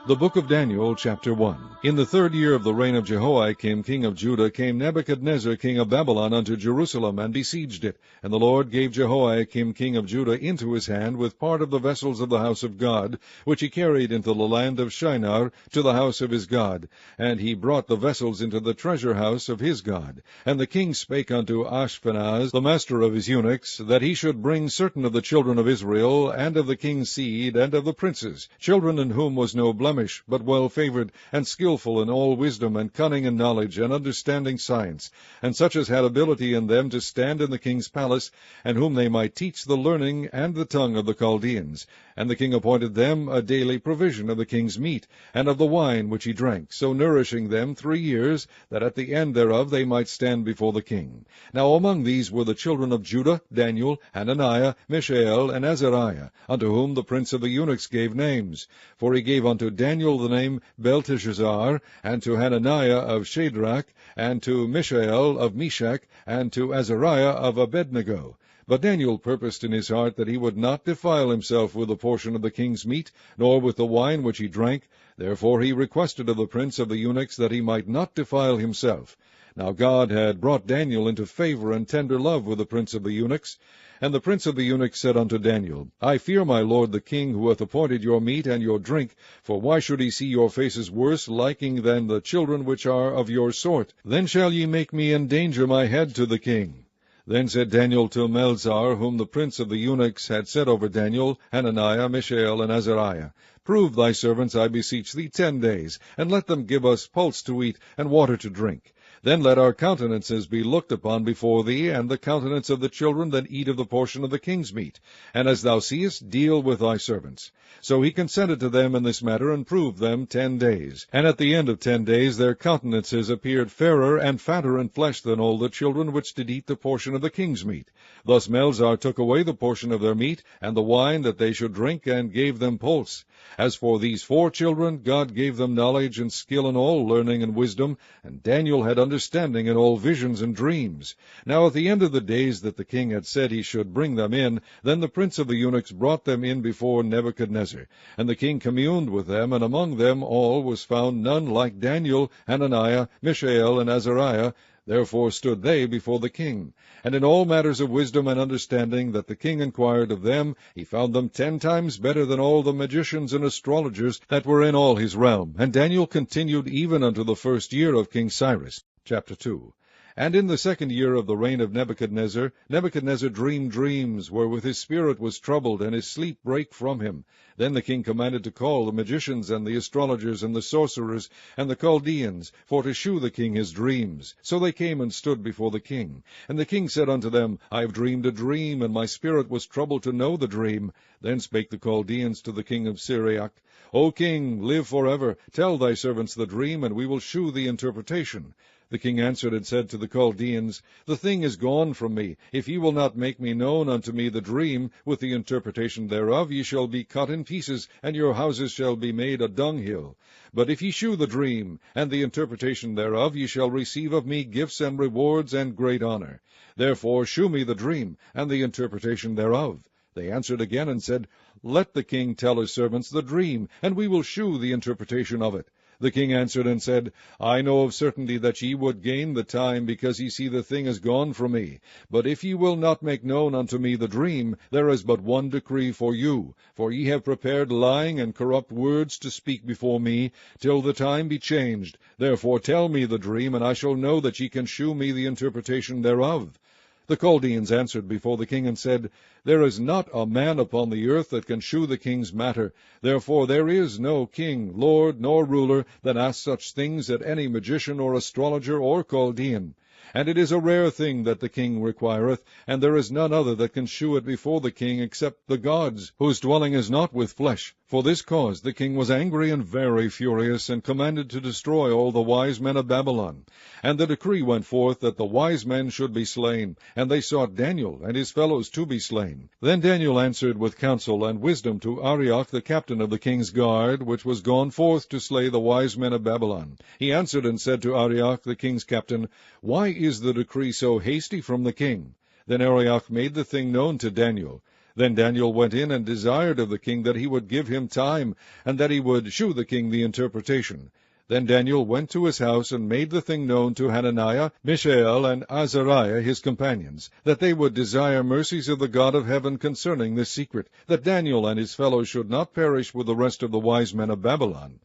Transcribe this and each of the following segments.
The book of Daniel, chapter 1. In the 3rd year of the reign of Jehoiakim, king of Judah, came Nebuchadnezzar, king of Babylon, unto Jerusalem, and besieged it. And the Lord gave Jehoiakim, king of Judah, into his hand, with part of the vessels of the house of God, which he carried into the land of Shinar, to the house of his God. And he brought the vessels into the treasure house of his God. And the king spake unto Ashpenaz, the master of his eunuchs, that he should bring certain of the children of Israel, and of the king's seed, and of the princes, children in whom was no blemish, but well favored, and skillful in all wisdom, and cunning in knowledge, and understanding science, and such as had ability in them to stand in the king's palace, and whom they might teach the learning and the tongue of the Chaldeans. And the king appointed them a daily provision of the king's meat, and of the wine which he drank, so nourishing them 3 years, that at the end thereof they might stand before the king. Now among these were the children of Judah, Daniel, Hananiah, Mishael, and Azariah, unto whom the prince of the eunuchs gave names. For he gave unto Daniel the name Belteshazzar, and to Hananiah of Shadrach, and to Mishael of Meshach, and to Azariah of Abednego. But Daniel purposed in his heart that he would not defile himself with the portion of the king's meat, nor with the wine which he drank. Therefore he requested of the prince of the eunuchs that he might not defile himself. Now God had brought Daniel into favor and tender love with the prince of the eunuchs. And the prince of the eunuchs said unto Daniel, I fear my lord the king, who hath appointed your meat and your drink, for why should he see your faces worse liking than the children which are of your sort? Then shall ye make me endanger my head to the king. Then said Daniel to Melzar, whom the prince of the eunuchs had set over Daniel, Hananiah, Mishael, and Azariah, Prove thy servants, I beseech thee, 10 days, and let them give us pulse to eat, and water to drink. Then let our countenances be looked upon before thee, and the countenance of the children that eat of the portion of the king's meat. And as thou seest, deal with thy servants. So he consented to them in this matter, and proved them 10 days. And at the end of 10 days their countenances appeared fairer and fatter in flesh than all the children which did eat the portion of the king's meat. Thus Melzar took away the portion of their meat, and the wine that they should drink, and gave them pulse. As for these 4 children, God gave them knowledge and skill in all learning and wisdom, and Daniel had understanding in all visions and dreams. Now at the end of the days that the king had said he should bring them in, then the prince of the eunuchs brought them in before Nebuchadnezzar. And the king communed with them, and among them all was found none like Daniel, Hananiah, Mishael, and Azariah. Therefore stood they before the king. And in all matters of wisdom and understanding that the king inquired of them, he found them 10 times better than all the magicians and astrologers that were in all his realm. And Daniel continued even unto the 1st year of King Cyrus. Chapter 2. And in the 2nd year of the reign of Nebuchadnezzar, Nebuchadnezzar dreamed dreams, wherewith his spirit was troubled, and his sleep brake from him. Then the king commanded to call the magicians, and the astrologers, and the sorcerers, and the Chaldeans, for to shew the king his dreams. So they came and stood before the king. And the king said unto them, I have dreamed a dream, and my spirit was troubled to know the dream. Then spake the Chaldeans to the king of Syriac, O king, live forever. Tell thy servants the dream, and we will shew the interpretation. The king answered and said to the Chaldeans, The thing is gone from me. If ye will not make me known unto me the dream, with the interpretation thereof, ye shall be cut in pieces, and your houses shall be made a dunghill. But if ye shew the dream, and the interpretation thereof, ye shall receive of me gifts and rewards and great honor. Therefore shew me the dream, and the interpretation thereof. They answered again and said, Let the king tell his servants the dream, and we will shew the interpretation of it. The king answered and said, I know of certainty that ye would gain the time, because ye see the thing is gone from me. But if ye will not make known unto me the dream, there is but one decree for you. For ye have prepared lying and corrupt words to speak before me, till the time be changed. Therefore tell me the dream, and I shall know that ye can shew me the interpretation thereof. The Chaldeans answered before the king and said, There is not a man upon the earth that can shew the king's matter. Therefore there is no king, lord, nor ruler, that asks such things at any magician or astrologer or Chaldean. And it is a rare thing that the king requireth, and there is none other that can shew it before the king except the gods, whose dwelling is not with flesh. For this cause the king was angry and very furious, and commanded to destroy all the wise men of Babylon. And the decree went forth that the wise men should be slain, and they sought Daniel and his fellows to be slain. Then Daniel answered with counsel and wisdom to Arioch the captain of the king's guard, which was gone forth to slay the wise men of Babylon. He answered and said to Arioch the king's captain, Why is the decree so hasty from the king? Then Arioch made the thing known to Daniel. Then Daniel went in and desired of the king that he would give him time, and that he would shew the king the interpretation. Then Daniel went to his house, and made the thing known to Hananiah, Mishael, and Azariah his companions, that they would desire mercies of the God of heaven concerning this secret, that Daniel and his fellows should not perish with the rest of the wise men of Babylon.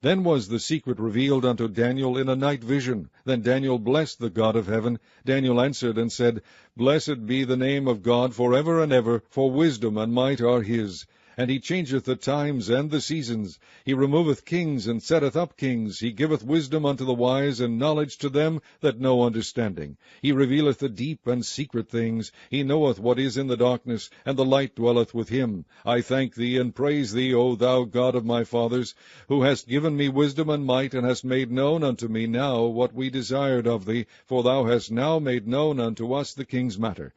Then was the secret revealed unto Daniel in a night vision. Then Daniel blessed the God of heaven. Daniel answered and said, Blessed be the name of God for ever and ever, for wisdom and might are his. And he changeth the times and the seasons. He removeth kings, and setteth up kings. He giveth wisdom unto the wise, and knowledge to them that know understanding. He revealeth the deep and secret things. He knoweth what is in the darkness, and the light dwelleth with him. I thank thee, and praise thee, O thou God of my fathers, who hast given me wisdom and might, and hast made known unto me now what we desired of thee, for thou hast now made known unto us the king's matter.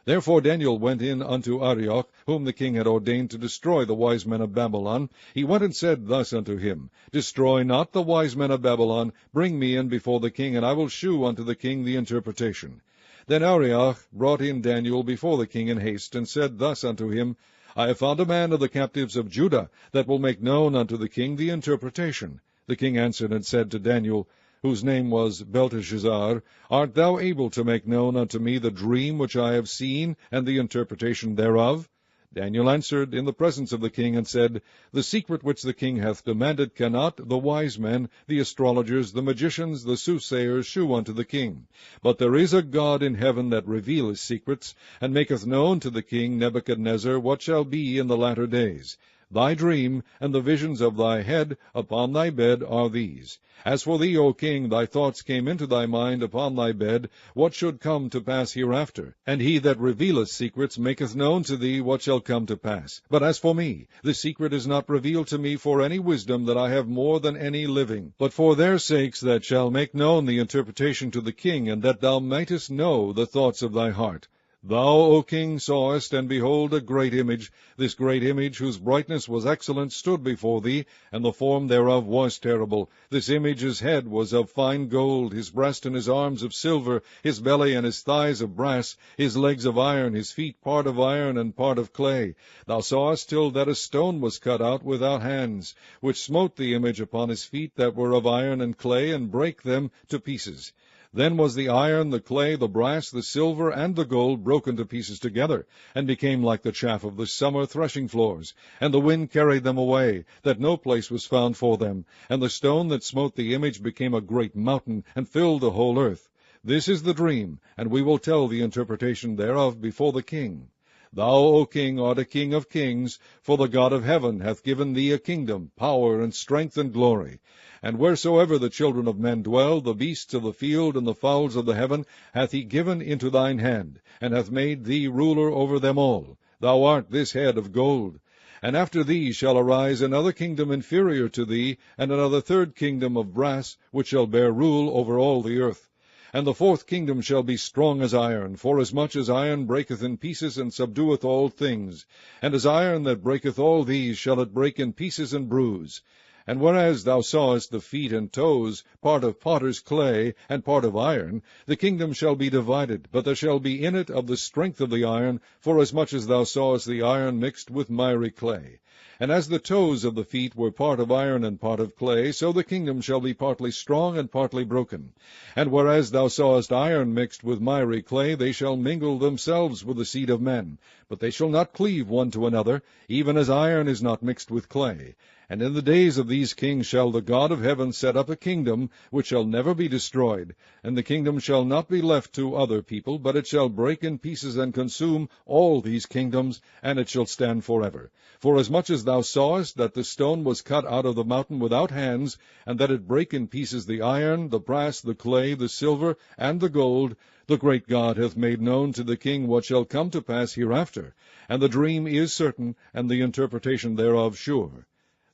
Therefore Daniel went in unto Arioch, whom the king had ordained to destroy the wise men of Babylon. He went and said thus unto him, Destroy not the wise men of Babylon. Bring me in before the king, and I will shew unto the king the interpretation. Then Arioch brought in Daniel before the king in haste, and said thus unto him, I have found a man of the captives of Judah, that will make known unto the king the interpretation. The king answered and said to Daniel, whose name was Belteshazzar, Art thou able to make known unto me the dream which I have seen, and the interpretation thereof? Daniel answered in the presence of the king, and said, The secret which the king hath demanded cannot the wise men, the astrologers, the magicians, the soothsayers shew unto the king. But there is a God in heaven that revealeth secrets, and maketh known to the king Nebuchadnezzar what shall be in the latter days. Thy dream, and the visions of thy head upon thy bed are these. As for thee, O king, thy thoughts came into thy mind upon thy bed, what should come to pass hereafter. And he that revealeth secrets maketh known to thee what shall come to pass. But as for me, the secret is not revealed to me for any wisdom that I have more than any living, but for their sakes that shall make known the interpretation to the king, and that thou mightest know the thoughts of thy heart. Thou, O king, sawest, and behold, a great image. This great image, whose brightness was excellent, stood before thee, and the form thereof was terrible. This image's head was of fine gold, his breast and his arms of silver, his belly and his thighs of brass, his legs of iron, his feet part of iron and part of clay. Thou sawest till that a stone was cut out without hands, which smote the image upon his feet that were of iron and clay, and brake them to pieces. Then was the iron, the clay, the brass, the silver, and the gold broken to pieces together, and became like the chaff of the summer threshing floors. And the wind carried them away, that no place was found for them. And the stone that smote the image became a great mountain, and filled the whole earth. This is the dream, and we will tell the interpretation thereof before the king. Thou, O king, art a king of kings, for the God of heaven hath given thee a kingdom, power, and strength, and glory. And wheresoever the children of men dwell, the beasts of the field and the fowls of the heaven hath he given into thine hand, and hath made thee ruler over them all. Thou art this head of gold. And after thee shall arise another kingdom inferior to thee, and another third kingdom of brass, which shall bear rule over all the earth. And the fourth kingdom shall be strong as iron, forasmuch as iron breaketh in pieces, and subdueth all things. And as iron that breaketh all these shall it break in pieces and bruise. And whereas thou sawest the feet and toes, part of potter's clay, and part of iron, the kingdom shall be divided, but there shall be in it of the strength of the iron, forasmuch as thou sawest the iron mixed with miry clay. And as the toes of the feet were part of iron and part of clay, so the kingdom shall be partly strong and partly broken. And whereas thou sawest iron mixed with miry clay, they shall mingle themselves with the seed of men. But they shall not cleave one to another, even as iron is not mixed with clay. And in the days of these kings shall the God of heaven set up a kingdom, which shall never be destroyed. And the kingdom shall not be left to other people, but it shall break in pieces and consume all these kingdoms, and it shall stand forever. Forasmuch as thou sawest that the stone was cut out of the mountain without hands, and that it brake in pieces the iron, the brass, the clay, the silver, and the gold, the great God hath made known to the king what shall come to pass hereafter. And the dream is certain, and the interpretation thereof sure.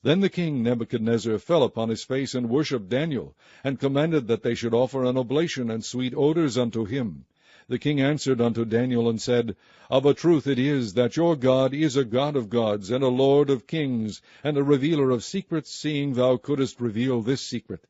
Then the king Nebuchadnezzar fell upon his face, and worshipped Daniel, and commanded that they should offer an oblation and sweet odors unto him. The king answered unto Daniel, and said, Of a truth it is, that your God is a God of gods, and a Lord of kings, and a revealer of secrets, seeing thou couldest reveal this secret.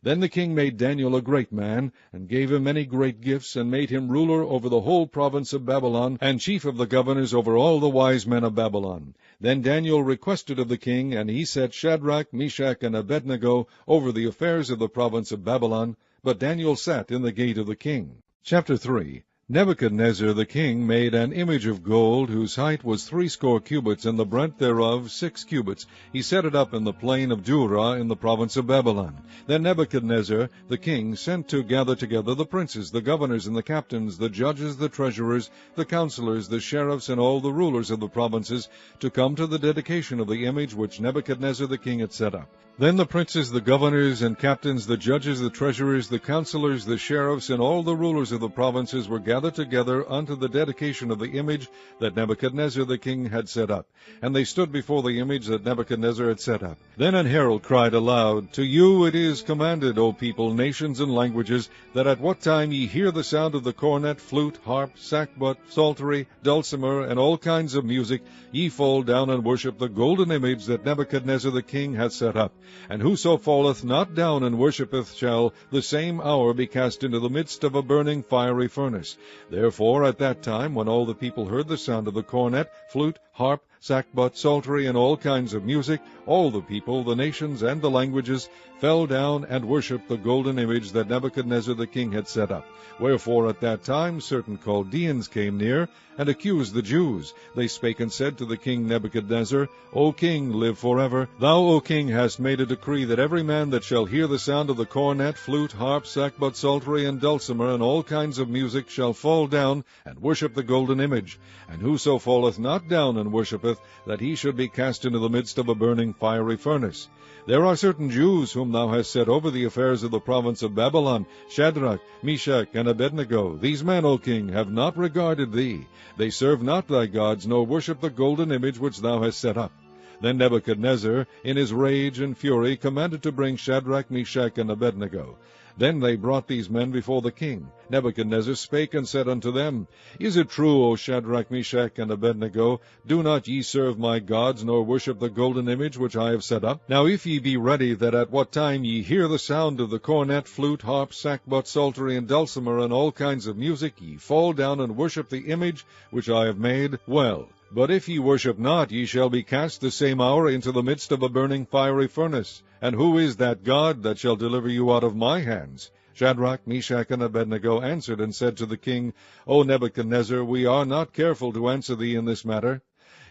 Then the king made Daniel a great man, and gave him many great gifts, and made him ruler over the whole province of Babylon, and chief of the governors over all the wise men of Babylon. Then Daniel requested of the king, and he set Shadrach, Meshach, and Abednego over the affairs of the province of Babylon, but Daniel sat in the gate of the king. Chapter 3. Nebuchadnezzar the king made an image of gold, whose height was 60 cubits, and the breadth thereof 6 cubits. He set it up in the plain of Dura in the province of Babylon. Then Nebuchadnezzar the king sent to gather together the princes, the governors, and the captains, the judges, the treasurers, the counselors, the sheriffs, and all the rulers of the provinces, to come to the dedication of the image which Nebuchadnezzar the king had set up. Then the princes, the governors, and captains, the judges, the treasurers, the counselors, the sheriffs, and all the rulers of the provinces were gathered together unto the dedication of the image that Nebuchadnezzar the king had set up. And they stood before the image that Nebuchadnezzar had set up. Then an herald cried aloud, To you it is commanded, O people, nations, and languages, that at what time ye hear the sound of the cornet, flute, harp, sackbut, psaltery, dulcimer, and all kinds of music, ye fall down and worship the golden image that Nebuchadnezzar the king hath set up. And whoso falleth not down and worshippeth shall the same hour be cast into the midst of a burning fiery furnace. Therefore at that time, when all the people heard the sound of the cornet, flute, harp, sackbut, psaltery, and all kinds of music, all the people, the nations, and the languages fell down and worshipped the golden image that Nebuchadnezzar the king had set up. Wherefore at that time certain Chaldeans came near, and accused the Jews. They spake and said to the king Nebuchadnezzar, O king, live forever. Thou, O king, hast made a decree that every man that shall hear the sound of the cornet, flute, harp, sackbut, psaltery, and dulcimer, and all kinds of music, shall fall down and worship the golden image. And whoso falleth not down and worshippeth, that he should be cast into the midst of a burning fiery furnace. There are certain Jews whom thou hast set over the affairs of the province of Babylon, Shadrach, Meshach, and Abednego. These men, O king, have not regarded thee. They serve not thy gods, nor worship the golden image which thou hast set up. Then Nebuchadnezzar, in his rage and fury, commanded to bring Shadrach, Meshach, and Abednego. Then they brought these men before the king. Nebuchadnezzar spake and said unto them, Is it true, O Shadrach, Meshach, and Abednego? Do not ye serve my gods, nor worship the golden image which I have set up? Now if ye be ready, that at what time ye hear the sound of the cornet, flute, harp, sackbut, psaltery, and dulcimer, and all kinds of music, ye fall down and worship the image which I have made, well. But if ye worship not, ye shall be cast the same hour into the midst of a burning fiery furnace. And who is that God that shall deliver you out of my hands? Shadrach, Meshach, and Abednego answered and said to the king, O Nebuchadnezzar, we are not careful to answer thee in this matter.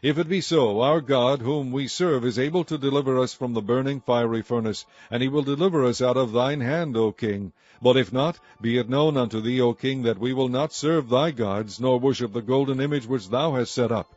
If it be so, our God, whom we serve, is able to deliver us from the burning fiery furnace, and he will deliver us out of thine hand, O king. But if not, be it known unto thee, O king, that we will not serve thy gods, nor worship the golden image which thou hast set up.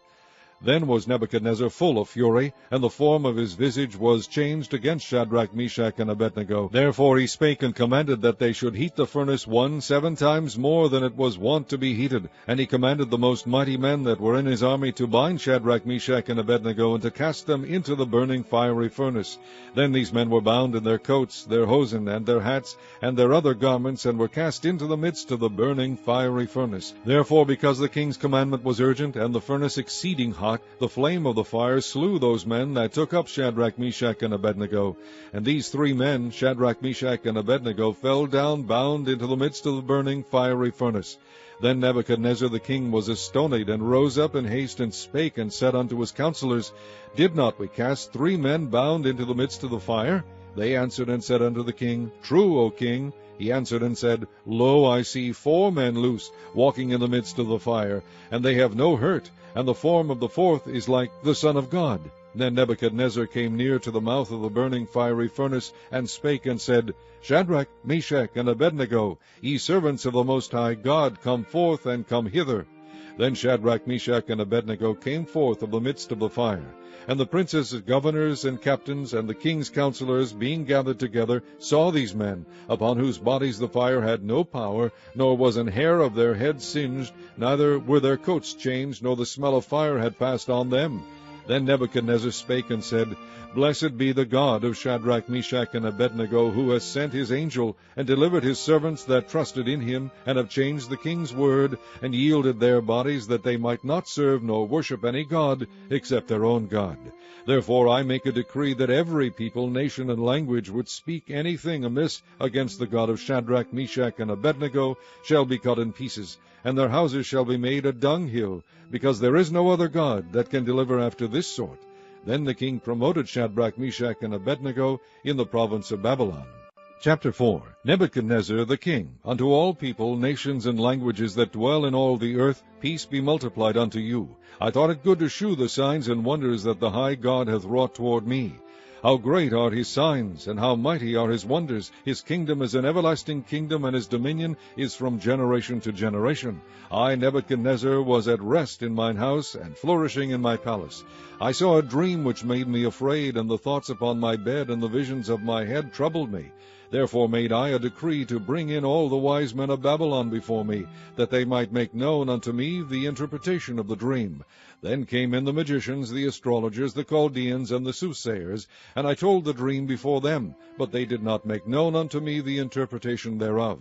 Then was Nebuchadnezzar full of fury, and the form of his visage was changed against Shadrach, Meshach, and Abednego. Therefore he spake and commanded that they should heat the furnace 7 times more than it was wont to be heated. And he commanded the most mighty men that were in his army to bind Shadrach, Meshach, and Abednego, and to cast them into the burning fiery furnace. Then these men were bound in their coats, their hosen, and their hats, and their other garments, and were cast into the midst of the burning fiery furnace. Therefore, because the king's commandment was urgent, and the furnace exceeding hot, the flame of the fire slew those men that took up Shadrach, Meshach, and Abednego. And these 3 men, Shadrach, Meshach, and Abednego, fell down bound into the midst of the burning fiery furnace. Then Nebuchadnezzar the king was astonied, and rose up in haste, and spake and said unto his counselors, Did not we cast 3 men bound into the midst of the fire? They answered and said unto the king, True, O king. He answered and said, Lo, I see 4 men loose, walking in the midst of the fire, and they have no hurt, and the form of the 4th is like the Son of God. Then Nebuchadnezzar came near to the mouth of the burning fiery furnace, and spake and said, Shadrach, Meshach, and Abednego, ye servants of the Most High God, come forth and come hither. Then Shadrach, Meshach, and Abednego came forth of the midst of the fire. And the princes, governors, and captains, and the king's counselors, being gathered together, saw these men, upon whose bodies the fire had no power, nor was an hair of their heads singed, neither were their coats changed, nor the smell of fire had passed on them. Then Nebuchadnezzar spake and said, Blessed be the God of Shadrach, Meshach, and Abednego, who has sent his angel, and delivered his servants that trusted in him, and have changed the king's word, and yielded their bodies, that they might not serve nor worship any god, except their own God. Therefore I make a decree that every people, nation, and language which speak anything amiss against the God of Shadrach, Meshach, and Abednego shall be cut in pieces, and their houses shall be made a dunghill, because there is no other God that can deliver after this sort. Then the king promoted Shadrach, Meshach, and Abednego in the province of Babylon. Chapter 4. Nebuchadnezzar the king, unto all people, nations, and languages that dwell in all the earth, peace be multiplied unto you. I thought it good to shew the signs and wonders that the high God hath wrought toward me. How great are his signs, and how mighty are his wonders! His kingdom is an everlasting kingdom, and his dominion is from generation to generation. I, Nebuchadnezzar, was at rest in mine house, and flourishing in my palace. I saw a dream which made me afraid, and the thoughts upon my bed and the visions of my head troubled me. Therefore made I a decree to bring in all the wise men of Babylon before me, that they might make known unto me the interpretation of the dream. Then came in the magicians, the astrologers, the Chaldeans, and the soothsayers, and I told the dream before them, but they did not make known unto me the interpretation thereof.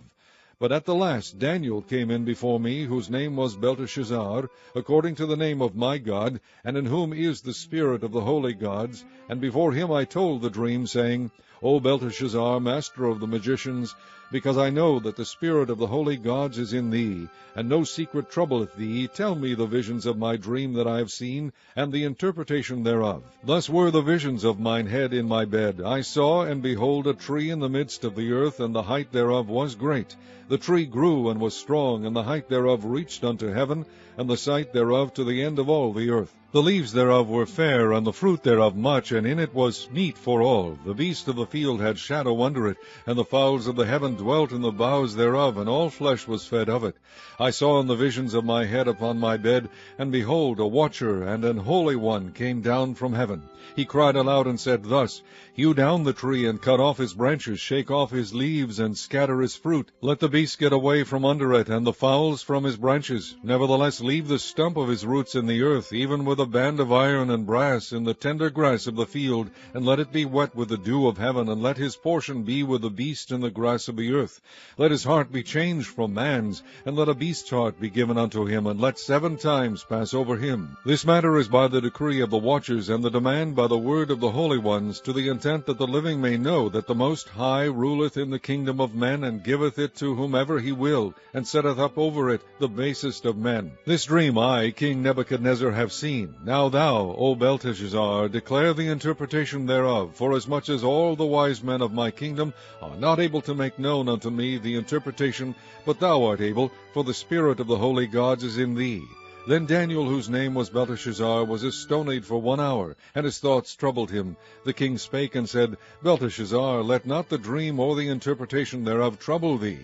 But at the last Daniel came in before me, whose name was Belteshazzar, according to the name of my God, and in whom is the spirit of the holy gods. And before him I told the dream, saying, O Belteshazzar, master of the magicians, because I know that the spirit of the holy gods is in thee, and no secret troubleth thee, tell me the visions of my dream that I have seen, and the interpretation thereof. Thus were the visions of mine head in my bed. I saw, and behold, a tree in the midst of the earth, and the height thereof was great. The tree grew and was strong, and the height thereof reached unto heaven, and the sight thereof to the end of all the earth. The leaves thereof were fair, and the fruit thereof much, and in it was meat for all. The beast of the field had shadow under it, and the fowls of the heaven dwelt in the boughs thereof, and all flesh was fed of it. I saw in the visions of my head upon my bed, and behold, a watcher and an holy one came down from heaven. He cried aloud and said thus, Hew down the tree, and cut off his branches, shake off his leaves, and scatter his fruit. Let the beast get away from under it, and the fowls from his branches. Nevertheless leave the stump of his roots in the earth, even with a band of iron and brass, in the tender grass of the field, and let it be wet with the dew of heaven, and let his portion be with the beast in the grass of the earth. Let his heart be changed from man's, and let a beast's heart be given unto him, and let 7 times pass over him. This matter is by the decree of the watchers, and the demand by the word of the holy ones, to the intent that the living may know that the Most High ruleth in the kingdom of men, and giveth it to whomever he will, and setteth up over it the basest of men. This dream I, King Nebuchadnezzar, have seen. Now thou, O Belteshazzar, declare the interpretation thereof, forasmuch as all the wise men of my kingdom are not able to make known unto me the interpretation, but thou art able, for the spirit of the holy gods is in thee. Then Daniel, whose name was Belteshazzar, was astonied for 1 hour, and his thoughts troubled him. The king spake and said, Belteshazzar, let not the dream or the interpretation thereof trouble thee.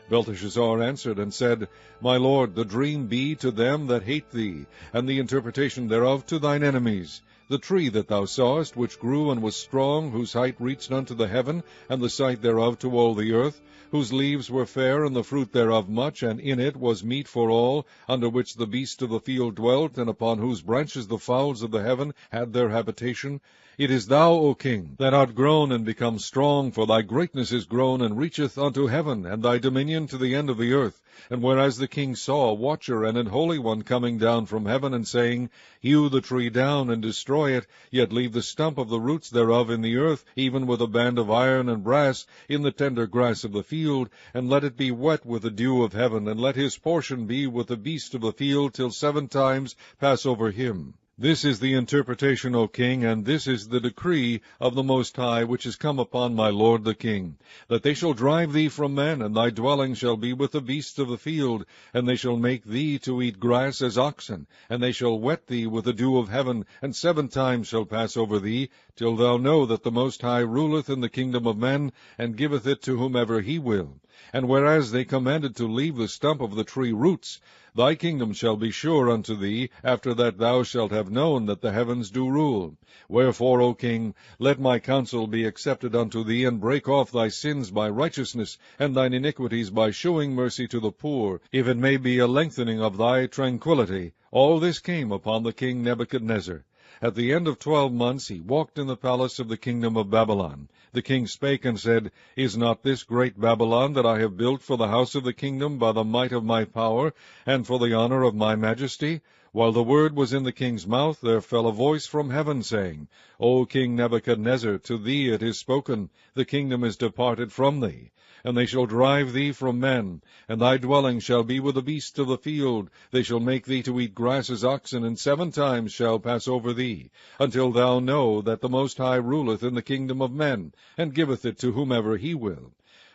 Belteshazzar answered and said, My lord, the dream be to them that hate thee, and the interpretation thereof to thine enemies. The tree that thou sawest, which grew and was strong, whose height reached unto the heaven, and the sight thereof to all the earth, whose leaves were fair, and the fruit thereof much, and in it was meat for all, under which the beast of the field dwelt, and upon whose branches the fowls of the heaven had their habitation. It is thou, O king, that art grown and become strong, for thy greatness is grown, and reacheth unto heaven, and thy dominion to the end of the earth. And whereas the king saw a watcher and an holy one coming down from heaven, and saying, Hew the tree down, and destroy it, yet leave the stump of the roots thereof in the earth, even with a band of iron and brass, in the tender grass of the field, and let it be wet with the dew of heaven, and let his portion be with the beast of the field, till 7 times pass over him. This is the interpretation, O king, and this is the decree of the Most High, which is come upon my lord the king, that they shall drive thee from men, and thy dwelling shall be with the beasts of the field, and they shall make thee to eat grass as oxen, and they shall wet thee with the dew of heaven, and 7 times shall pass over thee, till thou know that the Most High ruleth in the kingdom of men, and giveth it to whomever he will. And whereas they commanded to leave the stump of the tree roots, thy kingdom shall be sure unto thee, after that thou shalt have known that the heavens do rule. Wherefore, O king, let my counsel be accepted unto thee, and break off thy sins by righteousness, and thine iniquities by shewing mercy to the poor, if it may be a lengthening of thy tranquillity. All this came upon the king Nebuchadnezzar. At the end of 12 months he walked in the palace of the kingdom of Babylon. The king spake and said, Is not this great Babylon that I have built for the house of the kingdom by the might of my power, and for the honor of my majesty? While the word was in the king's mouth, there fell a voice from heaven, saying, O King Nebuchadnezzar, to thee it is spoken, the kingdom is departed from thee. And they shall drive thee from men, and thy dwelling shall be with the beasts of the field. They shall make thee to eat grass as oxen, and 7 times shall pass over thee, until thou know that the Most High ruleth in the kingdom of men, and giveth it to whomever he will.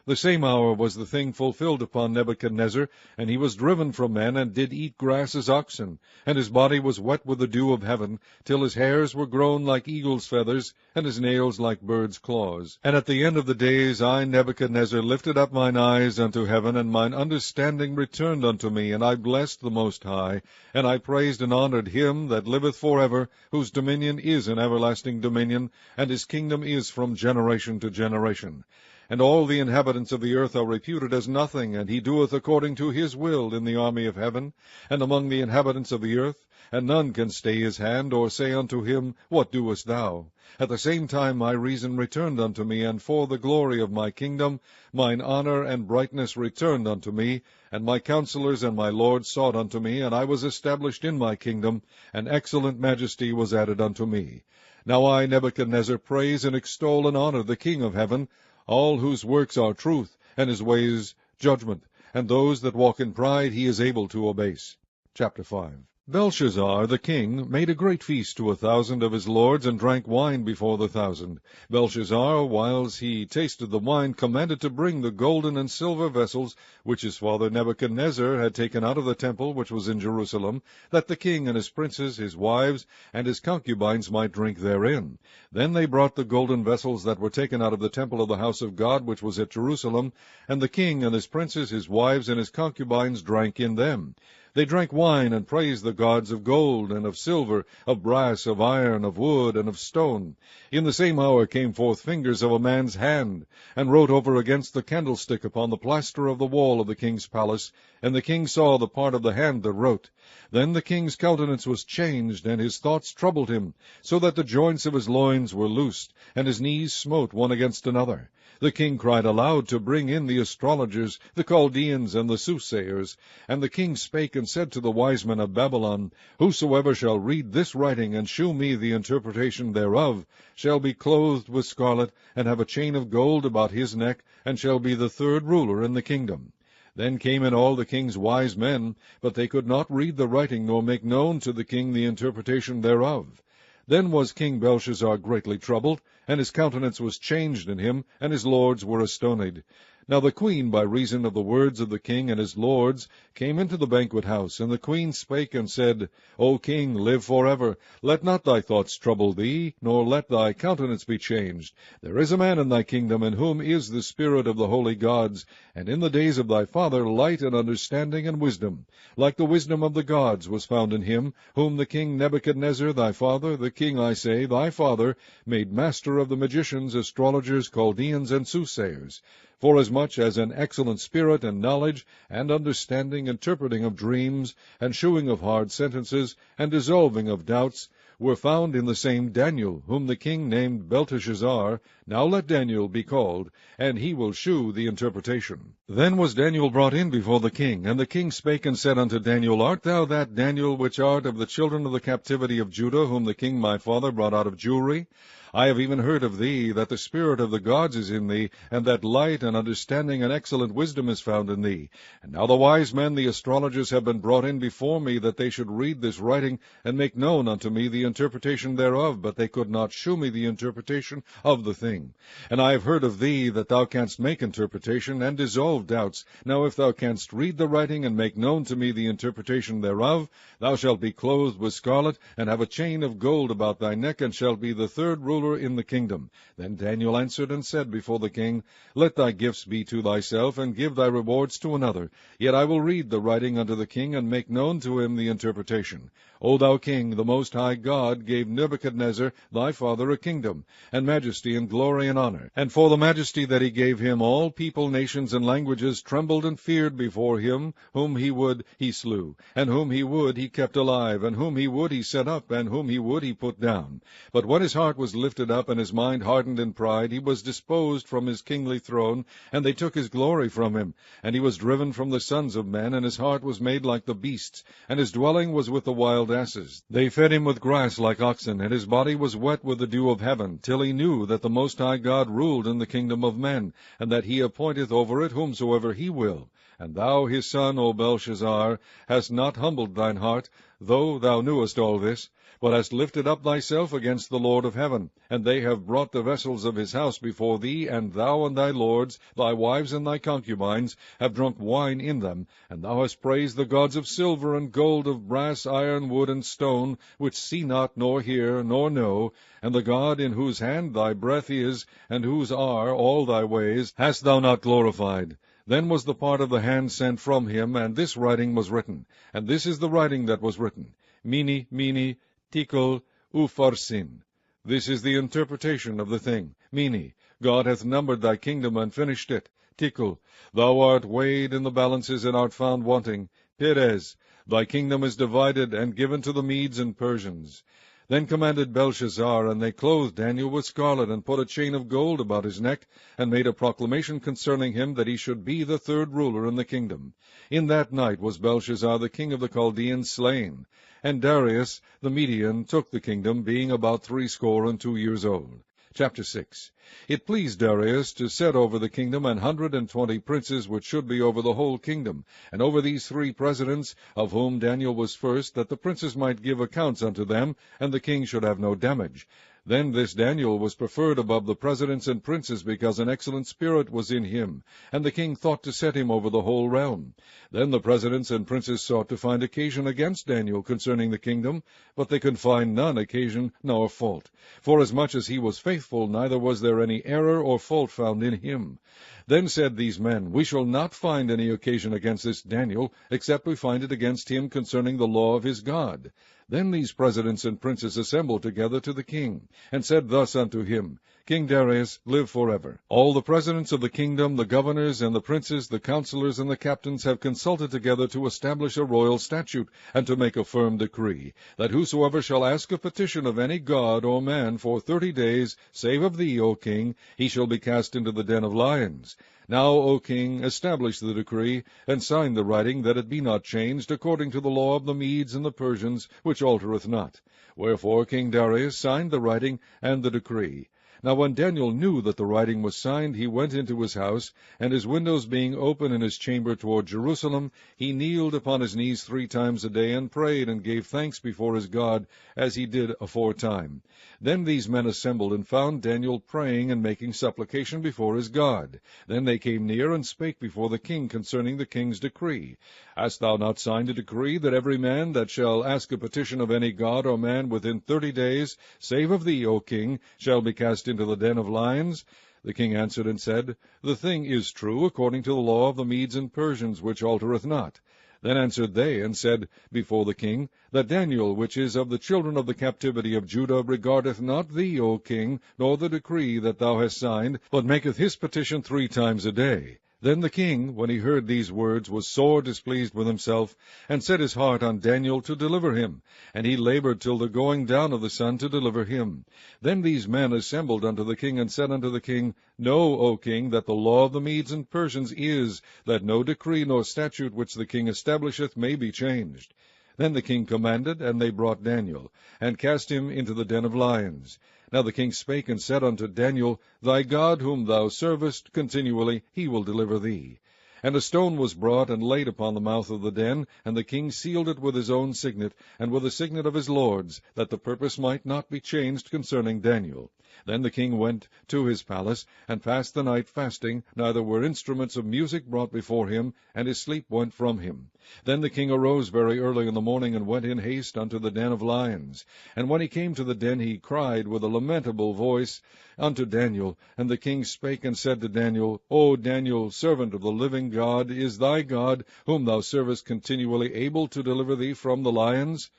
The same hour was the thing fulfilled upon Nebuchadnezzar, and he was driven from men, and did eat grass as oxen, and his body was wet with the dew of heaven, till his hairs were grown like eagle's feathers, and his nails like birds' claws. And at the end of the days I, Nebuchadnezzar, lifted up mine eyes unto heaven, and mine understanding returned unto me, and I blessed the Most High, and I praised and honored him that liveth forever, whose dominion is an everlasting dominion, and his kingdom is from generation to generation. And all the inhabitants of the earth are reputed as nothing, and he doeth according to his will in the army of heaven, and among the inhabitants of the earth, and none can stay his hand, or say unto him, What doest thou? At the same time my reason returned unto me, and for the glory of my kingdom, mine honor and brightness returned unto me, and my counselors and my lords sought unto me, and I was established in my kingdom, and excellent majesty was added unto me. Now I, Nebuchadnezzar, praise and extol and honor the King of heaven, all whose works are truth, and his ways judgment, and those that walk in pride he is able to abase. Chapter 5. Belshazzar the king made a great feast to 1,000 of his lords, and drank wine before the 1,000. Belshazzar, whiles he tasted the wine, commanded to bring the golden and silver vessels, which his father Nebuchadnezzar had taken out of the temple which was in Jerusalem, that the king and his princes, his wives, and his concubines might drink therein. Then they brought the golden vessels that were taken out of the temple of the house of God which was at Jerusalem, and the king and his princes, his wives, and his concubines drank in them. They drank wine, and praised the gods of gold, and of silver, of brass, of iron, of wood, and of stone. In the same hour came forth fingers of a man's hand, and wrote over against the candlestick upon the plaster of the wall of the king's palace, and the king saw the part of the hand that wrote. Then the king's countenance was changed, and his thoughts troubled him, so that the joints of his loins were loosed, and his knees smote one against another. The king cried aloud to bring in the astrologers, the Chaldeans, and the soothsayers. And the king spake and said to the wise men of Babylon, Whosoever shall read this writing, and shew me the interpretation thereof, shall be clothed with scarlet, and have a chain of gold about his neck, and shall be the 3rd ruler in the kingdom. Then came in all the king's wise men, but they could not read the writing, nor make known to the king the interpretation thereof. Then was King Belshazzar greatly troubled, and his countenance was changed in him, and his lords were astonied. Now the queen, by reason of the words of the king and his lords, came into the banquet house, and the queen spake and said, O king, live forever. Let not thy thoughts trouble thee, nor let thy countenance be changed. There is a man in thy kingdom, in whom is the spirit of the holy gods, and in the days of thy father light and understanding and wisdom. Like the wisdom of the gods was found in him, whom the king Nebuchadnezzar thy father, the king, I say, thy father, made master of the magicians, astrologers, Chaldeans, and soothsayers. Forasmuch as an excellent spirit and knowledge, and understanding, interpreting of dreams, and shewing of hard sentences, and dissolving of doubts, were found in the same Daniel, whom the king named Belteshazzar. Now let Daniel be called, and he will shew the interpretation. Then was Daniel brought in before the king, and the king spake and said unto Daniel, Art thou that Daniel which art of the children of the captivity of Judah, whom the king my father brought out of Jewry? I have even heard of thee, that the spirit of the gods is in thee, and that light and understanding and excellent wisdom is found in thee. And now the wise men, the astrologers, have been brought in before me, that they should read this writing, and make known unto me the interpretation thereof, but they could not shew me the interpretation of the thing. And I have heard of thee, that thou canst make interpretation, and dissolve doubts. Now if thou canst read the writing, and make known to me the interpretation thereof, thou shalt be clothed with scarlet, and have a chain of gold about thy neck, and shalt be the 3rd ruler ruler in the kingdom. Then Daniel answered and said before the king, Let thy gifts be to thyself, and give thy rewards to another. Yet I will read the writing unto the king, and make known to him the interpretation. O thou king, the Most High God gave Nebuchadnezzar thy father a kingdom, and majesty, and glory, and honor. And for the majesty that he gave him, all people, nations, and languages trembled and feared before him. Whom he would he slew, and whom he would he kept alive, and whom he would he set up, and whom he would he put down. But when his heart was lifted up, and his mind hardened in pride, he was disposed from his kingly throne, and they took his glory from him. And he was driven from the sons of men, and his heart was made like the beasts, and his dwelling was with the wild asses. They fed him with grass like oxen, and his body was wet with the dew of heaven, till he knew that the Most High God ruled in the kingdom of men, and that he appointeth over it whomsoever he will. And thou, his son, O Belshazzar, hast not humbled thine heart, though thou knewest all this, but hast lifted up thyself against the Lord of heaven. And they have brought the vessels of his house before thee, and thou and thy lords, thy wives and thy concubines, have drunk wine in them. And thou hast praised the gods of silver and gold, of brass, iron, wood, and stone, which see not, nor hear, nor know. And the God in whose hand thy breath is, and whose are all thy ways, hast thou not glorified. Then was the part of the hand sent from him, and this writing was written. And this is the writing that was written. Mene, Mene, Tekel, Upharsin. This is the interpretation of the thing. Mene, God hath numbered thy kingdom and finished it. Tekel, thou art weighed in the balances and art found wanting. Peres, thy kingdom is divided and given to the Medes and Persians. Then commanded Belshazzar, and they clothed Daniel with scarlet, and put a chain of gold about his neck, and made a proclamation concerning him, that he should be the third ruler in the kingdom. In that night was Belshazzar the king of the Chaldeans slain. And Darius the Median took the kingdom, being about 62 years old. Chapter 6. It pleased Darius to set over the kingdom 120 princes, which should be over the whole kingdom, and over these 3 presidents, of whom Daniel was first, that the princes might give accounts unto them, and the king should have no damage. Then this Daniel was preferred above the presidents and princes, because an excellent spirit was in him, and the king thought to set him over the whole realm. Then the presidents and princes sought to find occasion against Daniel concerning the kingdom, but they could find none occasion nor fault. Forasmuch as he was faithful, neither was there any error or fault found in him. Then said these men, We shall not find any occasion against this Daniel, except we find it against him concerning the law of his God. Then these presidents and princes assembled together to the king, and said thus unto him, King Darius, live forever. All the presidents of the kingdom, the governors, and the princes, the counselors, and the captains have consulted together to establish a royal statute, and to make a firm decree, that whosoever shall ask a petition of any god or man for 30 days, save of thee, O king, he shall be cast into the den of lions. Now, O king, establish the decree, and sign the writing, that it be not changed, according to the law of the Medes and the Persians, which altereth not. Wherefore King Darius signed the writing and the decree. Now when Daniel knew that the writing was signed, he went into his house, and his windows being open in his chamber toward Jerusalem, he kneeled upon his knees 3 times a day, and prayed, and gave thanks before his God, as he did aforetime. Then these men assembled, and found Daniel praying and making supplication before his God. Then they came near, and spake before the king concerning the king's decree. Hast thou not signed a decree, that every man that shall ask a petition of any god or man within 30 days, save of thee, O king, shall be cast into the den of lions? The king answered and said, The thing is true, according to the law of the Medes and Persians, which altereth not. Then answered they, and said before the king, that Daniel, which is of the children of the captivity of Judah, regardeth not thee, O king, nor the decree that thou hast signed, but maketh his petition 3 times a day. Then the king, when he heard these words, was sore displeased with himself, and set his heart on Daniel to deliver him. And he labored till the going down of the sun to deliver him. Then these men assembled unto the king, and said unto the king, Know, O king, that the law of the Medes and Persians is, that no decree nor statute which the king establisheth may be changed. Then the king commanded, and they brought Daniel, and cast him into the den of lions. Now the king spake and said unto Daniel, Thy God whom thou servest continually, he will deliver thee. And a stone was brought and laid upon the mouth of the den, and the king sealed it with his own signet, and with the signet of his lords, that the purpose might not be changed concerning Daniel. Then the king went to his palace, and passed the night fasting, neither were instruments of music brought before him, and his sleep went from him. Then the king arose very early in the morning, and went in haste unto the den of lions. And when he came to the den, he cried with a lamentable voice unto Daniel. And the king spake and said to Daniel, O Daniel, servant of the living God, is thy God, whom thou servest continually, able to deliver thee from the lions?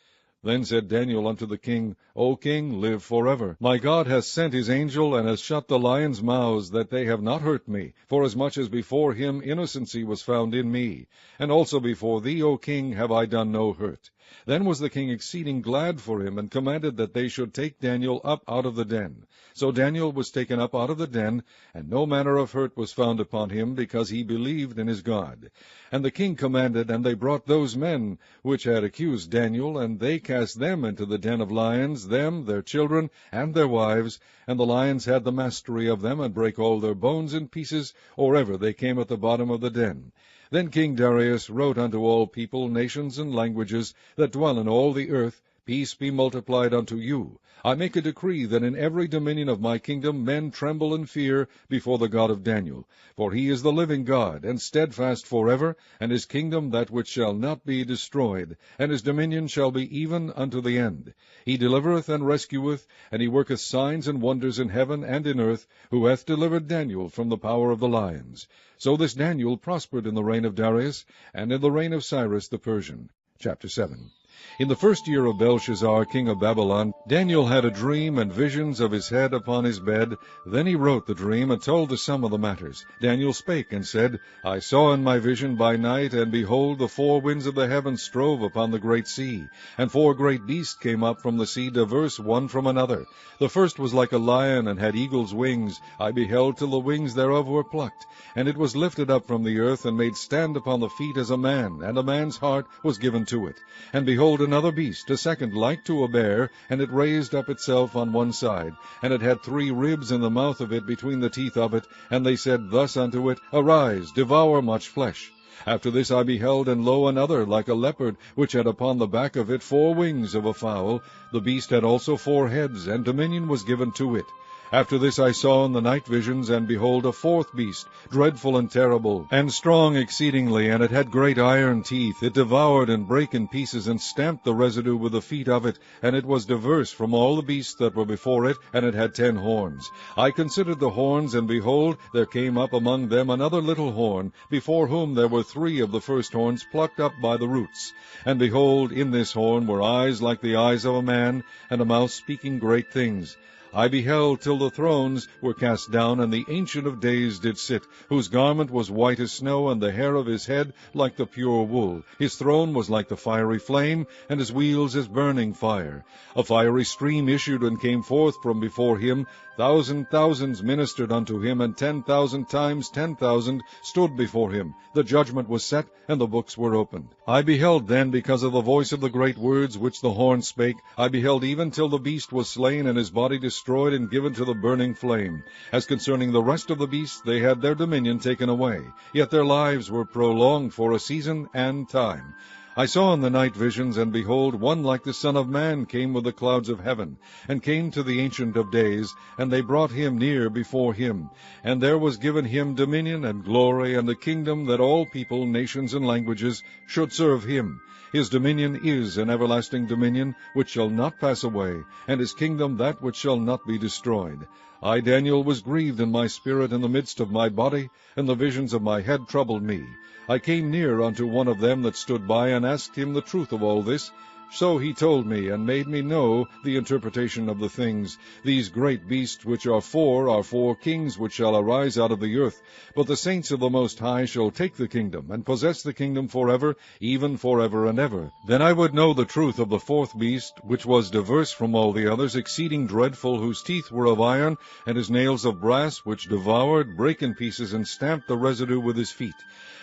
Then said Daniel unto the king, O king, live forever. My God hath sent his angel, and hath shut the lions' mouths, that they have not hurt me, forasmuch as before him innocency was found in me. And also before thee, O king, have I done no hurt. Then was the king exceeding glad for him, and commanded that they should take Daniel up out of the den. So Daniel was taken up out of the den, and no manner of hurt was found upon him, because he believed in his God. And the king commanded, and they brought those men which had accused Daniel, and they cast them into the den of lions, them, their children, and their wives. And the lions had the mastery of them, and brake all their bones in pieces, or ever they came at the bottom of the den. Then King Darius wrote unto all people, nations, and languages, that dwell in all the earth, Peace be multiplied unto you. I make a decree that in every dominion of my kingdom men tremble and fear before the God of Daniel. For he is the living God, and steadfast forever, and his kingdom that which shall not be destroyed, and his dominion shall be even unto the end. He delivereth and rescueth, and he worketh signs and wonders in heaven and in earth, who hath delivered Daniel from the power of the lions. So this Daniel prospered in the reign of Darius, and in the reign of Cyrus the Persian. Chapter 7. In the first year of Belshazzar, king of Babylon, Daniel had a dream and visions of his head upon his bed. Then he wrote the dream, and told the sum of the matters. Daniel spake, and said, I saw in my vision by night, and behold, the four winds of the heaven strove upon the great sea, and four great beasts came up from the sea, diverse one from another. The first was like a lion, and had eagle's wings. I beheld till the wings thereof were plucked, and it was lifted up from the earth, and made stand upon the feet as a man, and a man's heart was given to it. And behold, another beast, a second, like to a bear, and it raised up itself on one side, and it had 3 ribs in the mouth of it between the teeth of it, and they said thus unto it, Arise, devour much flesh. After this I beheld, and lo, another, like a leopard, which had upon the back of it 4 wings of a fowl. The beast had also 4 heads, and dominion was given to it. After this I saw in the night visions, and behold, a 4th beast, dreadful and terrible, and strong exceedingly, and it had great iron teeth. It devoured and brake in pieces, and stamped the residue with the feet of it, and it was diverse from all the beasts that were before it, and it had 10 horns. I considered the horns, and behold, there came up among them another little horn, before whom there were 3 of the first horns plucked up by the roots. And behold, in this horn were eyes like the eyes of a man, and a mouth speaking great things. I beheld till the thrones were cast down, and the Ancient of Days did sit, whose garment was white as snow, and the hair of his head like the pure wool. His throne was like the fiery flame, and his wheels as burning fire. A fiery stream issued and came forth from before him. Thousands ministered unto him, and 10,000 times 10,000 stood before him. The judgment was set, and the books were opened. I beheld then, because of the voice of the great words which the horn spake, I beheld even till the beast was slain, and his body destroyed and given to the burning flame. As concerning the rest of the beasts, they had their dominion taken away, yet their lives were prolonged for a season and time. I saw in the night visions, and behold, one like the Son of Man came with the clouds of heaven, and came to the Ancient of Days, and they brought him near before him. And there was given him dominion and glory, and a kingdom, that all people, nations, and languages should serve him. His dominion is an everlasting dominion, which shall not pass away, and his kingdom that which shall not be destroyed. I, Daniel, was grieved in my spirit in the midst of my body, and the visions of my head troubled me. I came near unto one of them that stood by, and asked him the truth of all this. So he told me, and made me know the interpretation of the things. These great beasts which are 4 kings which shall arise out of the earth. But the saints of the Most High shall take the kingdom, and possess the kingdom forever, even forever and ever. Then I would know the truth of the 4th beast, which was diverse from all the others, exceeding dreadful, whose teeth were of iron, and his nails of brass, which devoured, brake in pieces, and stamped the residue with his feet.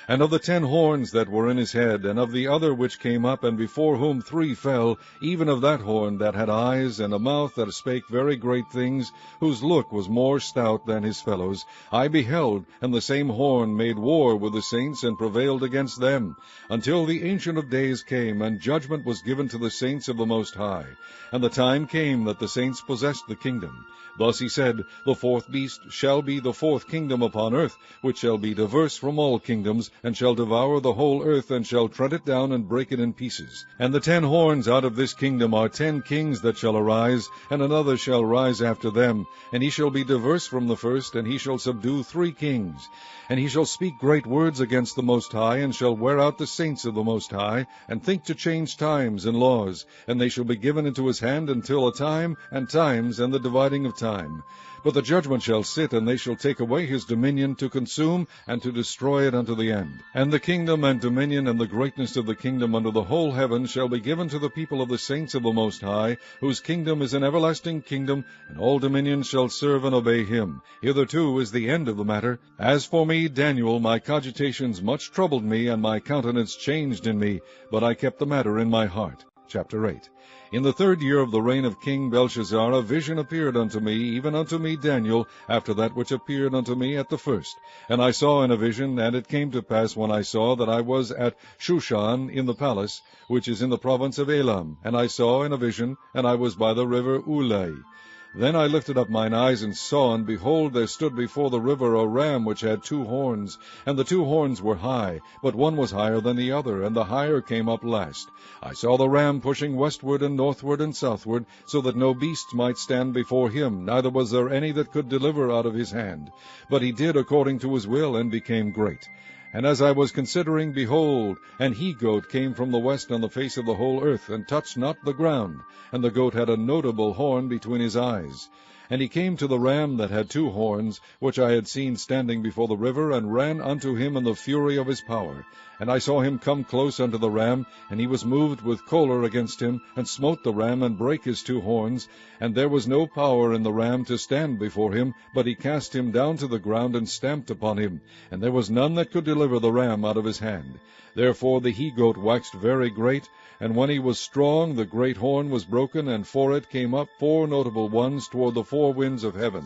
And of the 10 horns that were in his head, and of the other which came up, and before whom 3 befell, even of that horn that had eyes, and a mouth that spake very great things, whose look was more stout than his fellows, I beheld, and the same horn made war with the saints, and prevailed against them, until the Ancient of Days came, and judgment was given to the saints of the Most High. And the time came that the saints possessed the kingdom. Thus he said, The fourth beast shall be the fourth kingdom upon earth, which shall be diverse from all kingdoms, and shall devour the whole earth, and shall tread it down, and break it in pieces. And the 10 horns out of this kingdom are 10 kings that shall arise, and another shall rise after them. And he shall be diverse from the first, and he shall subdue 3 kings. And he shall speak great words against the Most High, and shall wear out the saints of the Most High, and think to change times and laws. And they shall be given into his hand until a time, and times, and the dividing of time. But the judgment shall sit, and they shall take away his dominion, to consume and to destroy it unto the end. And the kingdom and dominion and the greatness of the kingdom under the whole heaven shall be given to the people of the saints of the Most High, whose kingdom is an everlasting kingdom, and all dominions shall serve and obey him. Hitherto is the end of the matter. As for me, Daniel, my cogitations much troubled me, and my countenance changed in me, but I kept the matter in my heart. Chapter 8. In the 3rd year of the reign of King Belshazzar, a vision appeared unto me, even unto me Daniel, after that which appeared unto me at the first. And I saw in a vision, and it came to pass when I saw, that I was at Shushan in the palace, which is in the province of Elam. And I saw in a vision, and I was by the river Ulai. Then I lifted up mine eyes, and saw, and behold, there stood before the river a ram which had 2 horns. And the 2 horns were high, but one was higher than the other, and the higher came up last. I saw the ram pushing westward and northward and southward, so that no beast might stand before him, neither was there any that could deliver out of his hand. But he did according to his will, and became great. And as I was considering, behold, an he-goat came from the west on the face of the whole earth, and touched not the ground. And the goat had a notable horn between his eyes. And he came to the ram that had 2 horns, which I had seen standing before the river, and ran unto him in the fury of his power. And I saw him come close unto the ram, and he was moved with choler against him, and smote the ram, and brake his 2 horns. And there was no power in the ram to stand before him, but he cast him down to the ground, and stamped upon him. And there was none that could deliver the ram out of his hand. Therefore the he-goat waxed very great, and when he was strong, the great horn was broken, and for it came up 4 notable ones toward the 4 winds of heaven.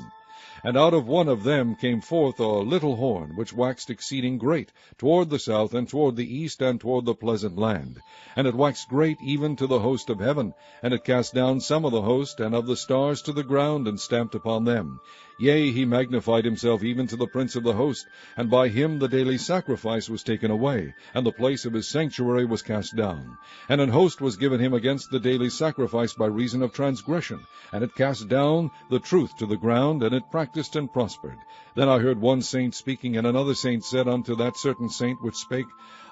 And out of one of them came forth a little horn, which waxed exceeding great, toward the south, and toward the east, and toward the pleasant land. And it waxed great even to the host of heaven, and it cast down some of the host, and of the stars to the ground, and stamped upon them. Yea, he magnified himself even to the prince of the host, and by him the daily sacrifice was taken away, and the place of his sanctuary was cast down. And an host was given him against the daily sacrifice by reason of transgression, and it cast down the truth to the ground, and it practiced and prospered. Then I heard one saint speaking, and another saint said unto that certain saint which spake,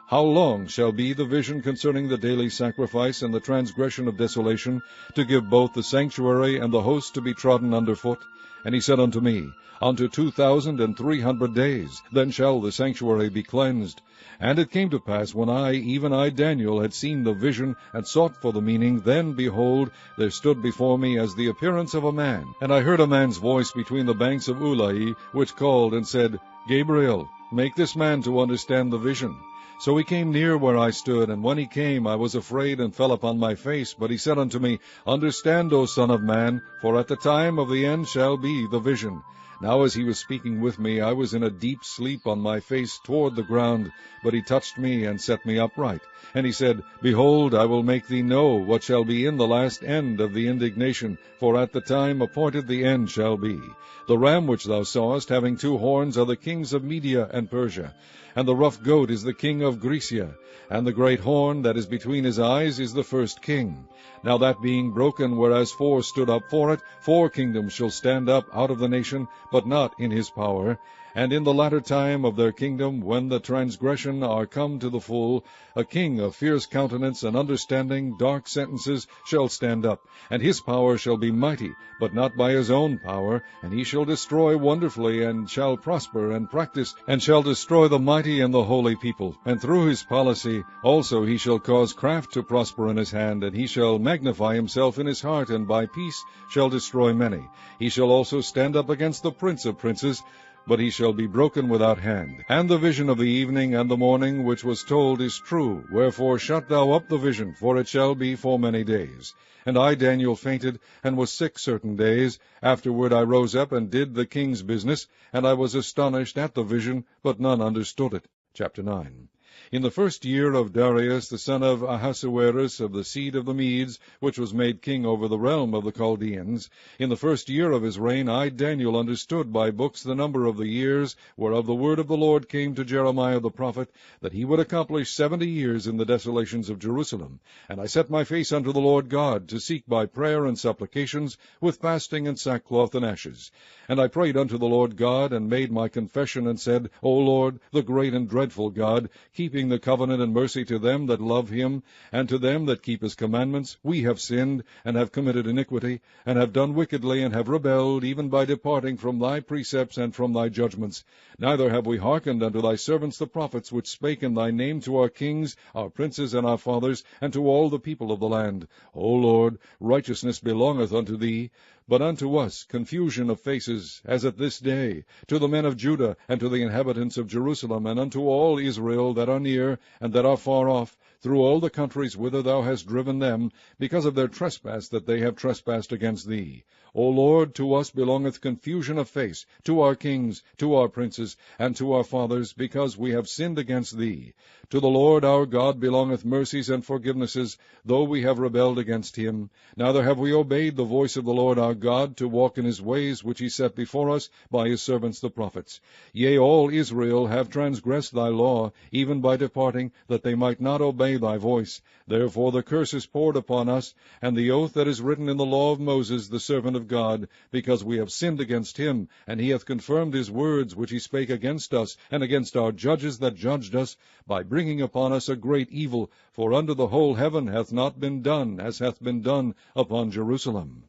How long shall be the vision concerning the daily sacrifice and the transgression of desolation, to give both the sanctuary and the host to be trodden under foot? And he said unto me, Unto 2,300 days, then shall the sanctuary be cleansed. And it came to pass, when I, even I Daniel, had seen the vision, and sought for the meaning, then, behold, there stood before me as the appearance of a man. And I heard a man's voice between the banks of Ulai, which called and said, Gabriel, make this man to understand the vision. So he came near where I stood, and when he came, I was afraid, and fell upon my face. But he said unto me, Understand, O Son of man, for at the time of the end shall be the vision. Now as he was speaking with me, I was in a deep sleep on my face toward the ground. But he touched me, and set me upright. And he said, Behold, I will make thee know what shall be in the last end of the indignation, for at the time appointed the end shall be. The ram which thou sawest, having 2 horns, are the kings of Media and Persia. And the rough goat is the king of Grecia, and the great horn that is between his eyes is the first king. Now that being broken, whereas 4 stood up for it, 4 kingdoms shall stand up out of the nation, but not in his power. And in the latter time of their kingdom, when the transgression are come to the full, a king of fierce countenance and understanding dark sentences shall stand up, and his power shall be mighty, but not by his own power, and he shall destroy wonderfully, and shall prosper and practice, and shall destroy the mighty and the holy people. And through his policy also he shall cause craft to prosper in his hand, and he shall magnify himself in his heart, and by peace shall destroy many. He shall also stand up against the prince of princes, but he shall be broken without hand. And the vision of the evening and the morning which was told is true. Wherefore shut thou up the vision, for it shall be for many days. And I, Daniel, fainted, and was sick certain days. Afterward I rose up, and did the king's business, and I was astonished at the vision, but none understood it. Chapter 9. In the first year of Darius, the son of Ahasuerus, of the seed of the Medes, which was made king over the realm of the Chaldeans, in the first year of his reign, I, Daniel, understood by books the number of the years, whereof the word of the Lord came to Jeremiah the prophet, that he would accomplish 70 years in the desolations of Jerusalem. And I set my face unto the Lord God, to seek by prayer and supplications, with fasting and sackcloth and ashes. And I prayed unto the Lord God, and made my confession, and said, O Lord, the great and dreadful God, keeping the covenant and mercy to them that love him, and to them that keep his commandments, we have sinned, and have committed iniquity, and have done wickedly, and have rebelled, even by departing from thy precepts and from thy judgments. Neither have we hearkened unto thy servants the prophets, which spake in thy name to our kings, our princes, and our fathers, and to all the people of the land. O Lord, righteousness belongeth unto thee, but unto us confusion of faces, as at this day, to the men of Judah, and to the inhabitants of Jerusalem, and unto all Israel that are near, and that are far off, through all the countries whither thou hast driven them, because of their trespass that they have trespassed against thee. O Lord, to us belongeth confusion of face, to our kings, to our princes, and to our fathers, because we have sinned against thee. To the Lord our God belongeth mercies and forgivenesses, though we have rebelled against him. Neither have we obeyed the voice of the Lord our God, to walk in his ways which he set before us by his servants the prophets. Yea, all Israel have transgressed thy law, even by departing, that they might not obey thy voice. Therefore the curse is poured upon us, and the oath that is written in the law of Moses the servant of God, because we have sinned against him, and he hath confirmed his words which he spake against us, and against our judges that judged us, by bringing upon us a great evil, for under the whole heaven hath not been done as hath been done upon Jerusalem.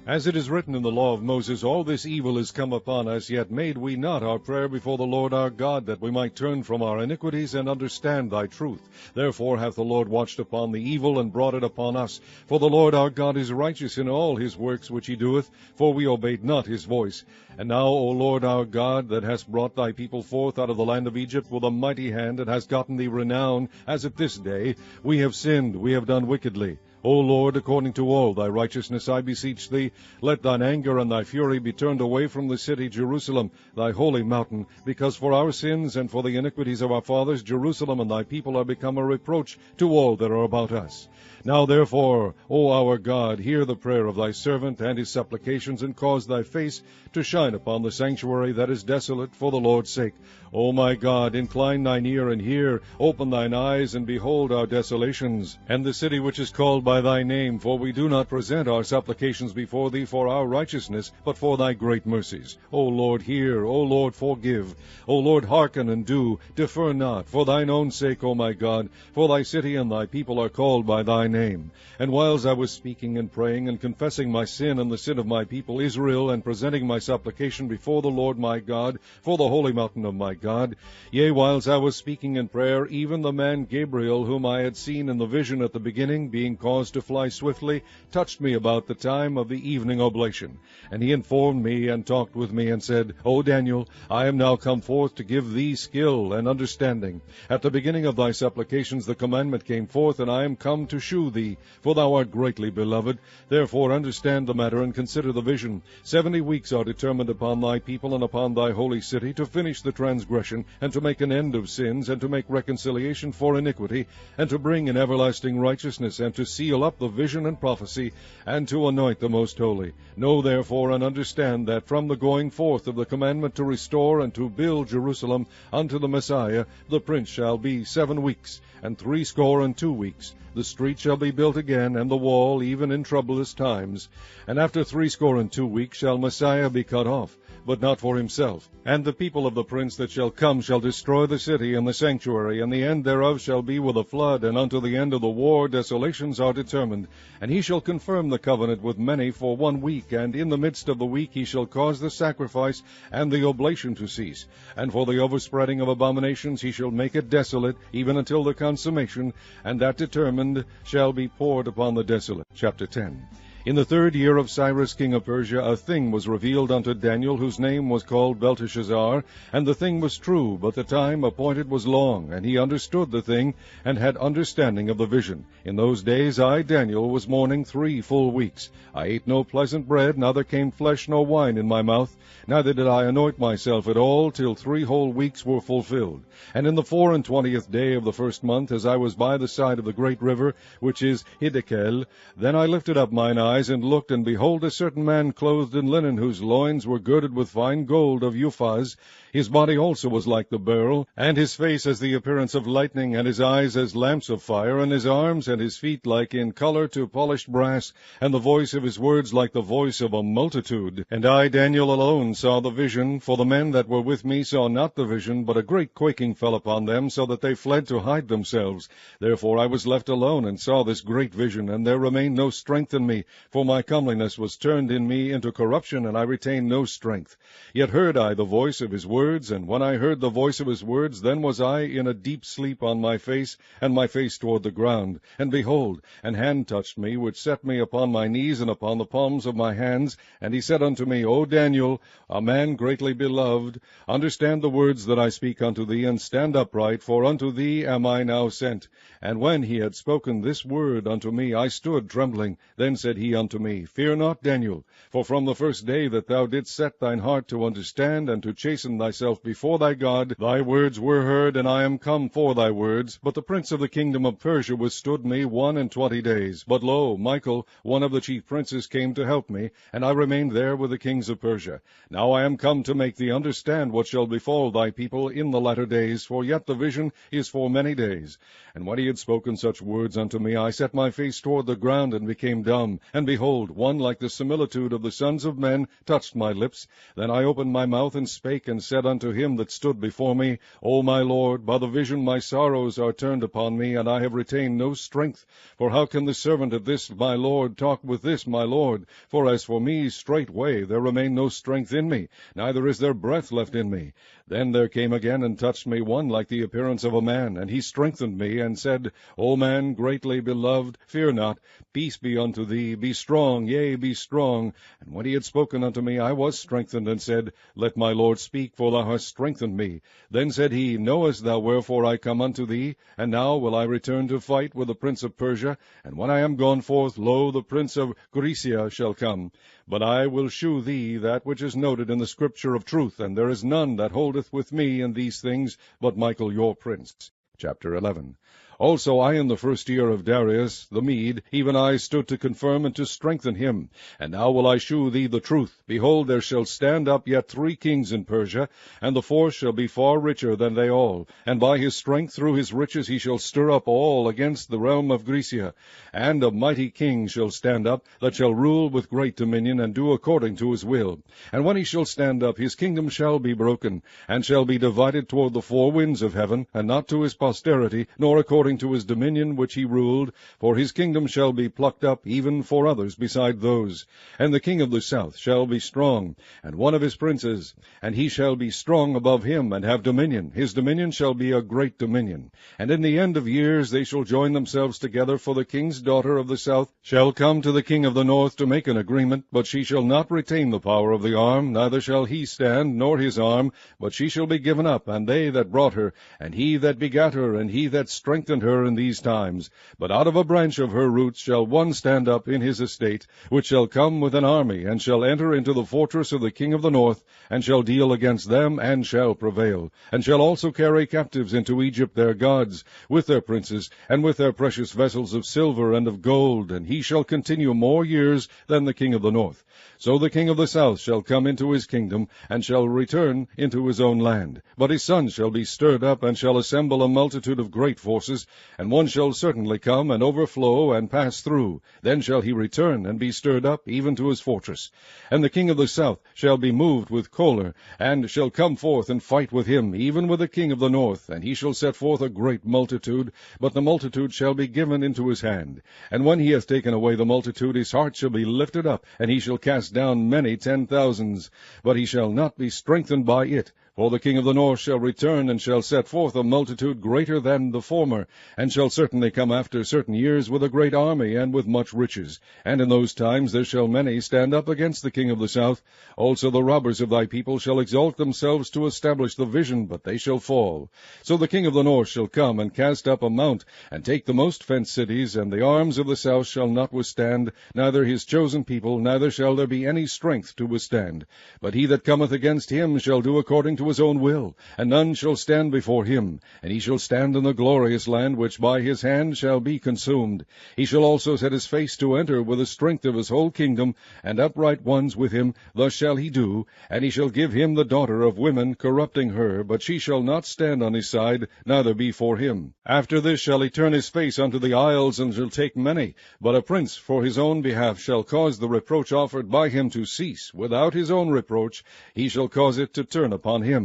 As it is written in the law of Moses, all this evil is come upon us, yet made we not our prayer before the Lord our God, that we might turn from our iniquities and understand thy truth. Therefore hath the Lord watched upon the evil, and brought it upon us. For the Lord our God is righteous in all his works which he doeth, for we obeyed not his voice. And now, O Lord our God, that hast brought thy people forth out of the land of Egypt with a mighty hand, and hast gotten thee renown, as at this day, we have sinned, we have done wickedly. O Lord, according to all thy righteousness, I beseech thee, let thine anger and thy fury be turned away from the city Jerusalem, thy holy mountain, because for our sins and for the iniquities of our fathers, Jerusalem and thy people are become a reproach to all that are about us. Now therefore, O our God, hear the prayer of thy servant and his supplications, and cause thy face to shine upon the sanctuary that is desolate for the Lord's sake. O my God, incline thine ear and hear, open thine eyes and behold our desolations, and the city which is called by thy name, for we do not present our supplications before thee for our righteousness, but for thy great mercies. O Lord, hear, O Lord, forgive. O Lord, hearken and do, defer not, for thine own sake, O my God, for thy city and thy people are called by thy name. And whiles I was speaking and praying, and confessing my sin and the sin of my people Israel, and presenting my supplication before the Lord my God, for the holy mountain of my God, yea, whiles I was speaking in prayer, even the man Gabriel, whom I had seen in the vision at the beginning, being caused to fly swiftly, touched me about the time of the evening oblation. And he informed me, and talked with me, and said, O Daniel, I am now come forth to give thee skill and understanding. At the beginning of thy supplications the commandment came forth, and I am come to shew thee, for thou art greatly beloved. Therefore understand the matter, and consider the vision. 70 weeks are determined upon thy people and upon thy holy city, to finish the transgression, and to make an end of sins, and to make reconciliation for iniquity, and to bring in everlasting righteousness, and to seal up the vision and prophecy, and to anoint the most holy. Know therefore and understand that from the going forth of the commandment to restore and to build Jerusalem unto the Messiah, the prince shall be 7 weeks, and 62 weeks. The street shall be built again, and the wall, even in troublous times. And after 62 weeks shall Messiah be cut off, but not for himself. And the people of the prince that shall come shall destroy the city and the sanctuary, and the end thereof shall be with a flood, and unto the end of the war desolations are determined. And he shall confirm the covenant with many for 1 week, and in the midst of the week he shall cause the sacrifice and the oblation to cease. And for the overspreading of abominations he shall make it desolate, even until the consummation, and that determined shall be poured upon the desolate. Chapter 10. In the 3rd year of Cyrus king of Persia, a thing was revealed unto Daniel, whose name was called Belteshazzar, and the thing was true, but the time appointed was long, and he understood the thing, and had understanding of the vision. In those days I, Daniel, was mourning 3 full weeks. I ate no pleasant bread, neither came flesh nor wine in my mouth, neither did I anoint myself at all, till 3 whole weeks were fulfilled. And in the 24th day of the 1st month, as I was by the side of the great river, which is Hiddekel, then I lifted up mine eyes, and looked, and behold, a certain man clothed in linen, whose loins were girded with fine gold of Uphaz. His body also was like the beryl, and his face as the appearance of lightning, and his eyes as lamps of fire, and his arms and his feet like in colour to polished brass, and the voice of his words like the voice of a multitude. And I, Daniel, alone saw the vision, for the men that were with me saw not the vision, but a great quaking fell upon them, so that they fled to hide themselves. Therefore I was left alone, and saw this great vision, and there remained no strength in me, for my comeliness was turned in me into corruption, and I retained no strength. Yet heard I the voice of his words, and when I heard the voice of his words, then was I in a deep sleep on my face, and my face toward the ground. And behold, an hand touched me, which set me upon my knees and upon the palms of my hands. And he said unto me, O Daniel, a man greatly beloved, understand the words that I speak unto thee, and stand upright, for unto thee am I now sent. And when he had spoken this word unto me, I stood trembling. Then said he unto me, Fear not, Daniel, for from the first day that thou didst set thine heart to understand and to chasten thyself before thy God, thy words were heard, and I am come for thy words. But the prince of the kingdom of Persia withstood me 21 days. But lo, Michael, one of the chief princes, came to help me, and I remained there with the kings of Persia. Now I am come to make thee understand what shall befall thy people in the latter days, for yet the vision is for many days. And when he had spoken such words unto me, I set my face toward the ground, and became dumb. And behold, one like the similitude of the sons of men touched my lips. Then I opened my mouth, and spake, and said unto him that stood before me, O my Lord, by the vision my sorrows are turned upon me, and I have retained no strength. For how can the servant of this my Lord talk with this my Lord? For as for me, straightway there remained no strength in me, neither is there breath left in me. Then there came again and touched me one like the appearance of a man, and he strengthened me, and said, O man greatly beloved, fear not, peace be unto thee, be strong, yea, be strong. And when he had spoken unto me, I was strengthened, and said, Let my Lord speak, for thou hast strengthened me. Then said he, Knowest thou wherefore I come unto thee? And now will I return to fight with the prince of Persia, and when I am gone forth, lo, the prince of Grecia shall come. But I will shew thee that which is noted in the scripture of truth, and there is none that holdeth with me in these things, but Michael your prince. Chapter 11. Also I in the 1st year of Darius the Mede, even I stood to confirm and to strengthen him. And now will I shew thee the truth. Behold, there shall stand up yet 3 kings in Persia, and the 4th shall be far richer than they all. And by his strength through his riches he shall stir up all against the realm of Grecia. And a mighty king shall stand up, that shall rule with great dominion, and do according to his will. And when he shall stand up, his kingdom shall be broken, and shall be divided toward the 4 winds of heaven, and not to his posterity, nor according to his dominion which he ruled, for his kingdom shall be plucked up even for others beside those. And the king of the south shall be strong, and one of his princes, and he shall be strong above him, and have dominion. His dominion shall be a great dominion. And in the end of years they shall join themselves together, for the king's daughter of the south shall come to the king of the north to make an agreement, but she shall not retain the power of the arm, neither shall he stand, nor his arm, but she shall be given up, and they that brought her, and he that begat her, and he that strengthened her in these times. But out of a branch of her roots shall one stand up in his estate, which shall come with an army, and shall enter into the fortress of the king of the north, and shall deal against them, and shall prevail, and shall also carry captives into Egypt their gods, with their princes, and with their precious vessels of silver and of gold, and he shall continue more years than the king of the north. So the king of the south shall come into his kingdom, and shall return into his own land. But his sons shall be stirred up, and shall assemble a multitude of great forces, and one shall certainly come, and overflow, and pass through. Then shall he return, and be stirred up, even to his fortress. And the king of the south shall be moved with choler, and shall come forth and fight with him, even with the king of the north, and he shall set forth a great multitude, but the multitude shall be given into his hand. And when he hath taken away the multitude, his heart shall be lifted up, and he shall cast down many 10,000s, but he shall not be strengthened by it, For the king of the north shall return, and shall set forth a multitude greater than the former, and shall certainly come after certain years with a great army, and with much riches. And in those times there shall many stand up against the king of the south. Also the robbers of thy people shall exalt themselves to establish the vision, but they shall fall. So the king of the north shall come, and cast up a mount, and take the most fenced cities, and the arms of the south shall not withstand, neither his chosen people, neither shall there be any strength to withstand. But he that cometh against him shall do according to his own will, and none shall stand before him. And he shall stand in the glorious land, which by his hand shall be consumed. He shall also set his face to enter with the strength of his whole kingdom, and upright ones with him. Thus shall he do. And he shall give him the daughter of women, corrupting her, but she shall not stand on his side, neither be for him. After this shall he turn his face unto the isles, and shall take many. But a prince for his own behalf shall cause the reproach offered by him to cease. Without his own reproach he shall cause it to turn upon him.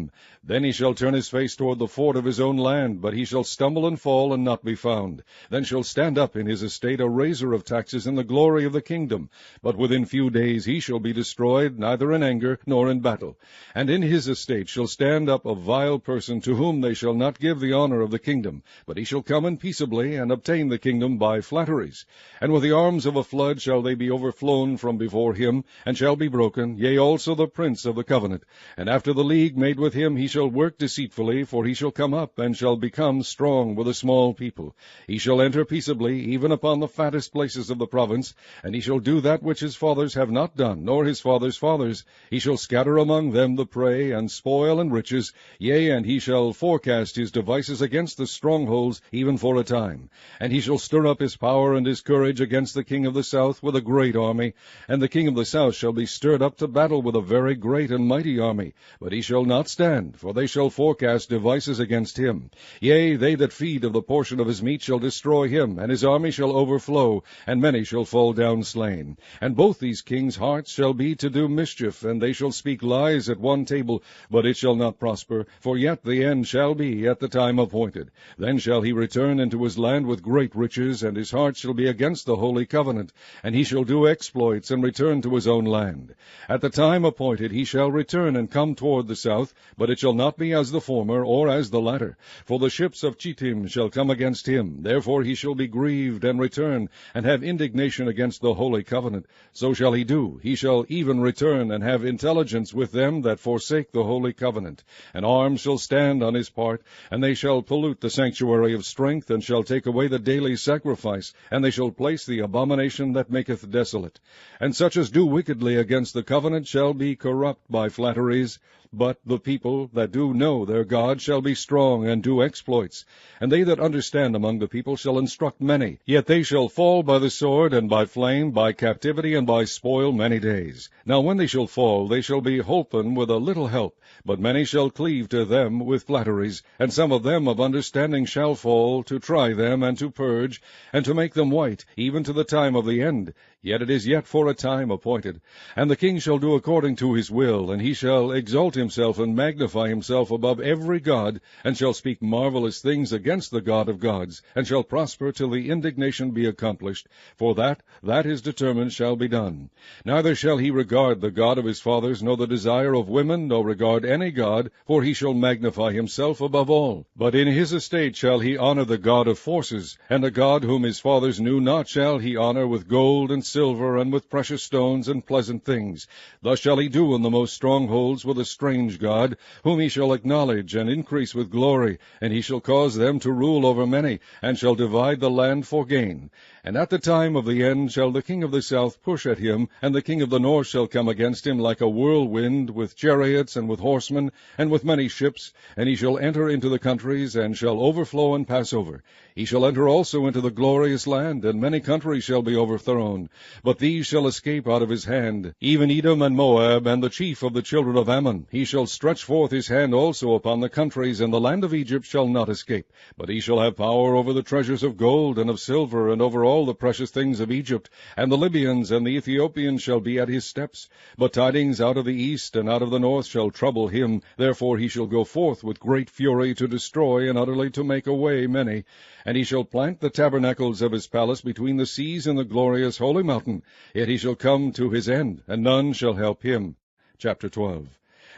Then he shall turn his face toward the fort of his own land, but he shall stumble and fall, and not be found. Then shall stand up in his estate a raiser of taxes in the glory of the kingdom. But within few days he shall be destroyed, neither in anger nor in battle. And in his estate shall stand up a vile person, to whom they shall not give the honor of the kingdom, but he shall come in peaceably, and obtain the kingdom by flatteries. And with the arms of a flood shall they be overflown from before him, and shall be broken, yea, also the prince of the covenant. And after the league made with him he shall work deceitfully, for he shall come up, and shall become strong with a small people. He shall enter peaceably, even upon the fattest places of the province, and he shall do that which his fathers have not done, nor his fathers' fathers. He shall scatter among them the prey, and spoil and riches, yea, and he shall forecast his devices against the strongholds, even for a time. And he shall stir up his power and his courage against the king of the south with a great army. And the king of the south shall be stirred up to battle with a very great and mighty army. But he shall not stand, for they shall forecast devices against him. Yea, they that feed of the portion of his meat shall destroy him, and his army shall overflow, and many shall fall down slain. And both these kings' hearts shall be to do mischief, and they shall speak lies at one table, but it shall not prosper, for yet the end shall be at the time appointed. Then shall he return into his land with great riches, and his heart shall be against the holy covenant, and he shall do exploits, and return to his own land. At the time appointed he shall return, and come toward the south, but it shall not be as the former, or as the latter. For the ships of Chittim shall come against him. Therefore he shall be grieved, and return, and have indignation against the holy covenant. So shall he do. He shall even return, and have intelligence with them that forsake the holy covenant. And arms shall stand on his part, and they shall pollute the sanctuary of strength, and shall take away the daily sacrifice, and they shall place the abomination that maketh desolate. And such as do wickedly against the covenant shall be corrupt by flatteries. But the people that do know their God shall be strong, and do exploits. And they that understand among the people shall instruct many. Yet they shall fall by the sword, and by flame, by captivity, and by spoil many days. Now when they shall fall, they shall be holpen with a little help. But many shall cleave to them with flatteries. And some of them of understanding shall fall, to try them, and to purge, and to make them white, even to the time of the end. Yet it is yet for a time appointed. And the king shall do according to his will, and he shall exalt himself and magnify himself above every god, and shall speak marvelous things against the God of gods, and shall prosper till the indignation be accomplished. For that is determined shall be done. Neither shall he regard the God of his fathers, nor the desire of women, nor regard any god, for he shall magnify himself above all. But in his estate shall he honor the God of forces, and a God whom his fathers knew not shall he honor with gold and silver, and with precious stones and pleasant things. Thus shall he do in the most strongholds with a strange God, whom he shall acknowledge and increase with glory, and he shall cause them to rule over many, and shall divide the land for gain. And at the time of the end shall the king of the south push at him, and the king of the north shall come against him like a whirlwind, with chariots, and with horsemen, and with many ships, and he shall enter into the countries, and shall overflow and pass over. He shall enter also into the glorious land, and many countries shall be overthrown. But these shall escape out of his hand, even Edom and Moab, and the chief of the children of Ammon. He shall stretch forth his hand also upon the countries, and the land of Egypt shall not escape. But he shall have power over the treasures of gold and of silver, and over all the precious things of Egypt. And the Libyans and the Ethiopians shall be at his steps. But tidings out of the east and out of the north shall trouble him. Therefore he shall go forth with great fury to destroy, and utterly to make away many. And he shall plant the tabernacles of his palace between the seas and the glorious holy mountain. Yet he shall come to his end, and none shall help him. Chapter 12.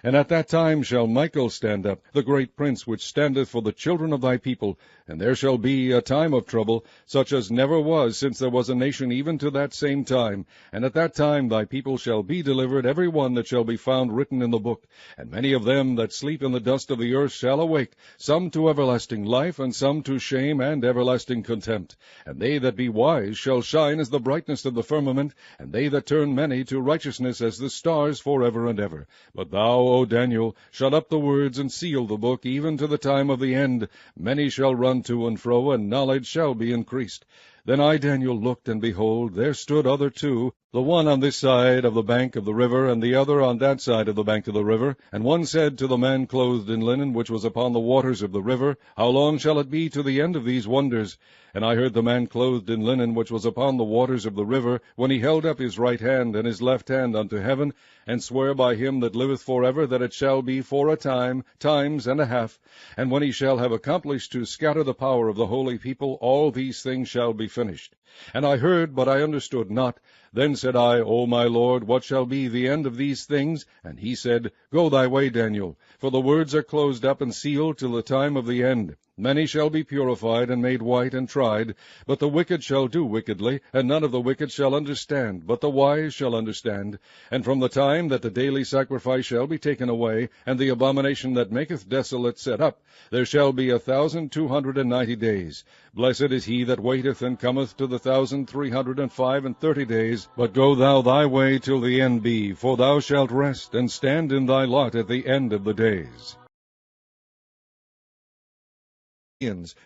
And at that time shall Michael stand up, the great prince which standeth for the children of thy people, and there shall be a time of trouble, such as never was since there was a nation even to that same time. And at that time thy people shall be delivered, every one that shall be found written in the book. And many of them that sleep in the dust of the earth shall awake, some to everlasting life, and some to shame and everlasting contempt. And they that be wise shall shine as the brightness of the firmament, and they that turn many to righteousness as the stars forever and ever. But thou, O Daniel, shut up the words and seal the book, even to the time of the end. Many shall run to and fro, and knowledge shall be increased. Then I, Daniel, looked, and behold, there stood other two, the one on this side of the bank of the river, and the other on that side of the bank of the river. And one said to the man clothed in linen, which was upon the waters of the river, How long shall it be to the end of these wonders? And I heard the man clothed in linen, which was upon the waters of the river, when he held up his right hand and his left hand unto heaven, and swear by him that liveth forever, that it shall be for a time, times and a half. And when he shall have accomplished to scatter the power of the holy people, all these things shall be finished. And I heard, but I understood not. Then said I, O my Lord, what shall be the end of these things? And he said, Go thy way, Daniel, for the words are closed up and sealed till the time of the end. Many shall be purified and made white and tried, but the wicked shall do wickedly, and none of the wicked shall understand, but the wise shall understand. And from the time that the daily sacrifice shall be taken away, and the abomination that maketh desolate set up, there shall be 1,290 days. Blessed is he that waiteth and cometh to the 1,335 days. But go thou thy way till the end be, for thou shalt rest, and stand in thy lot at the end of the days.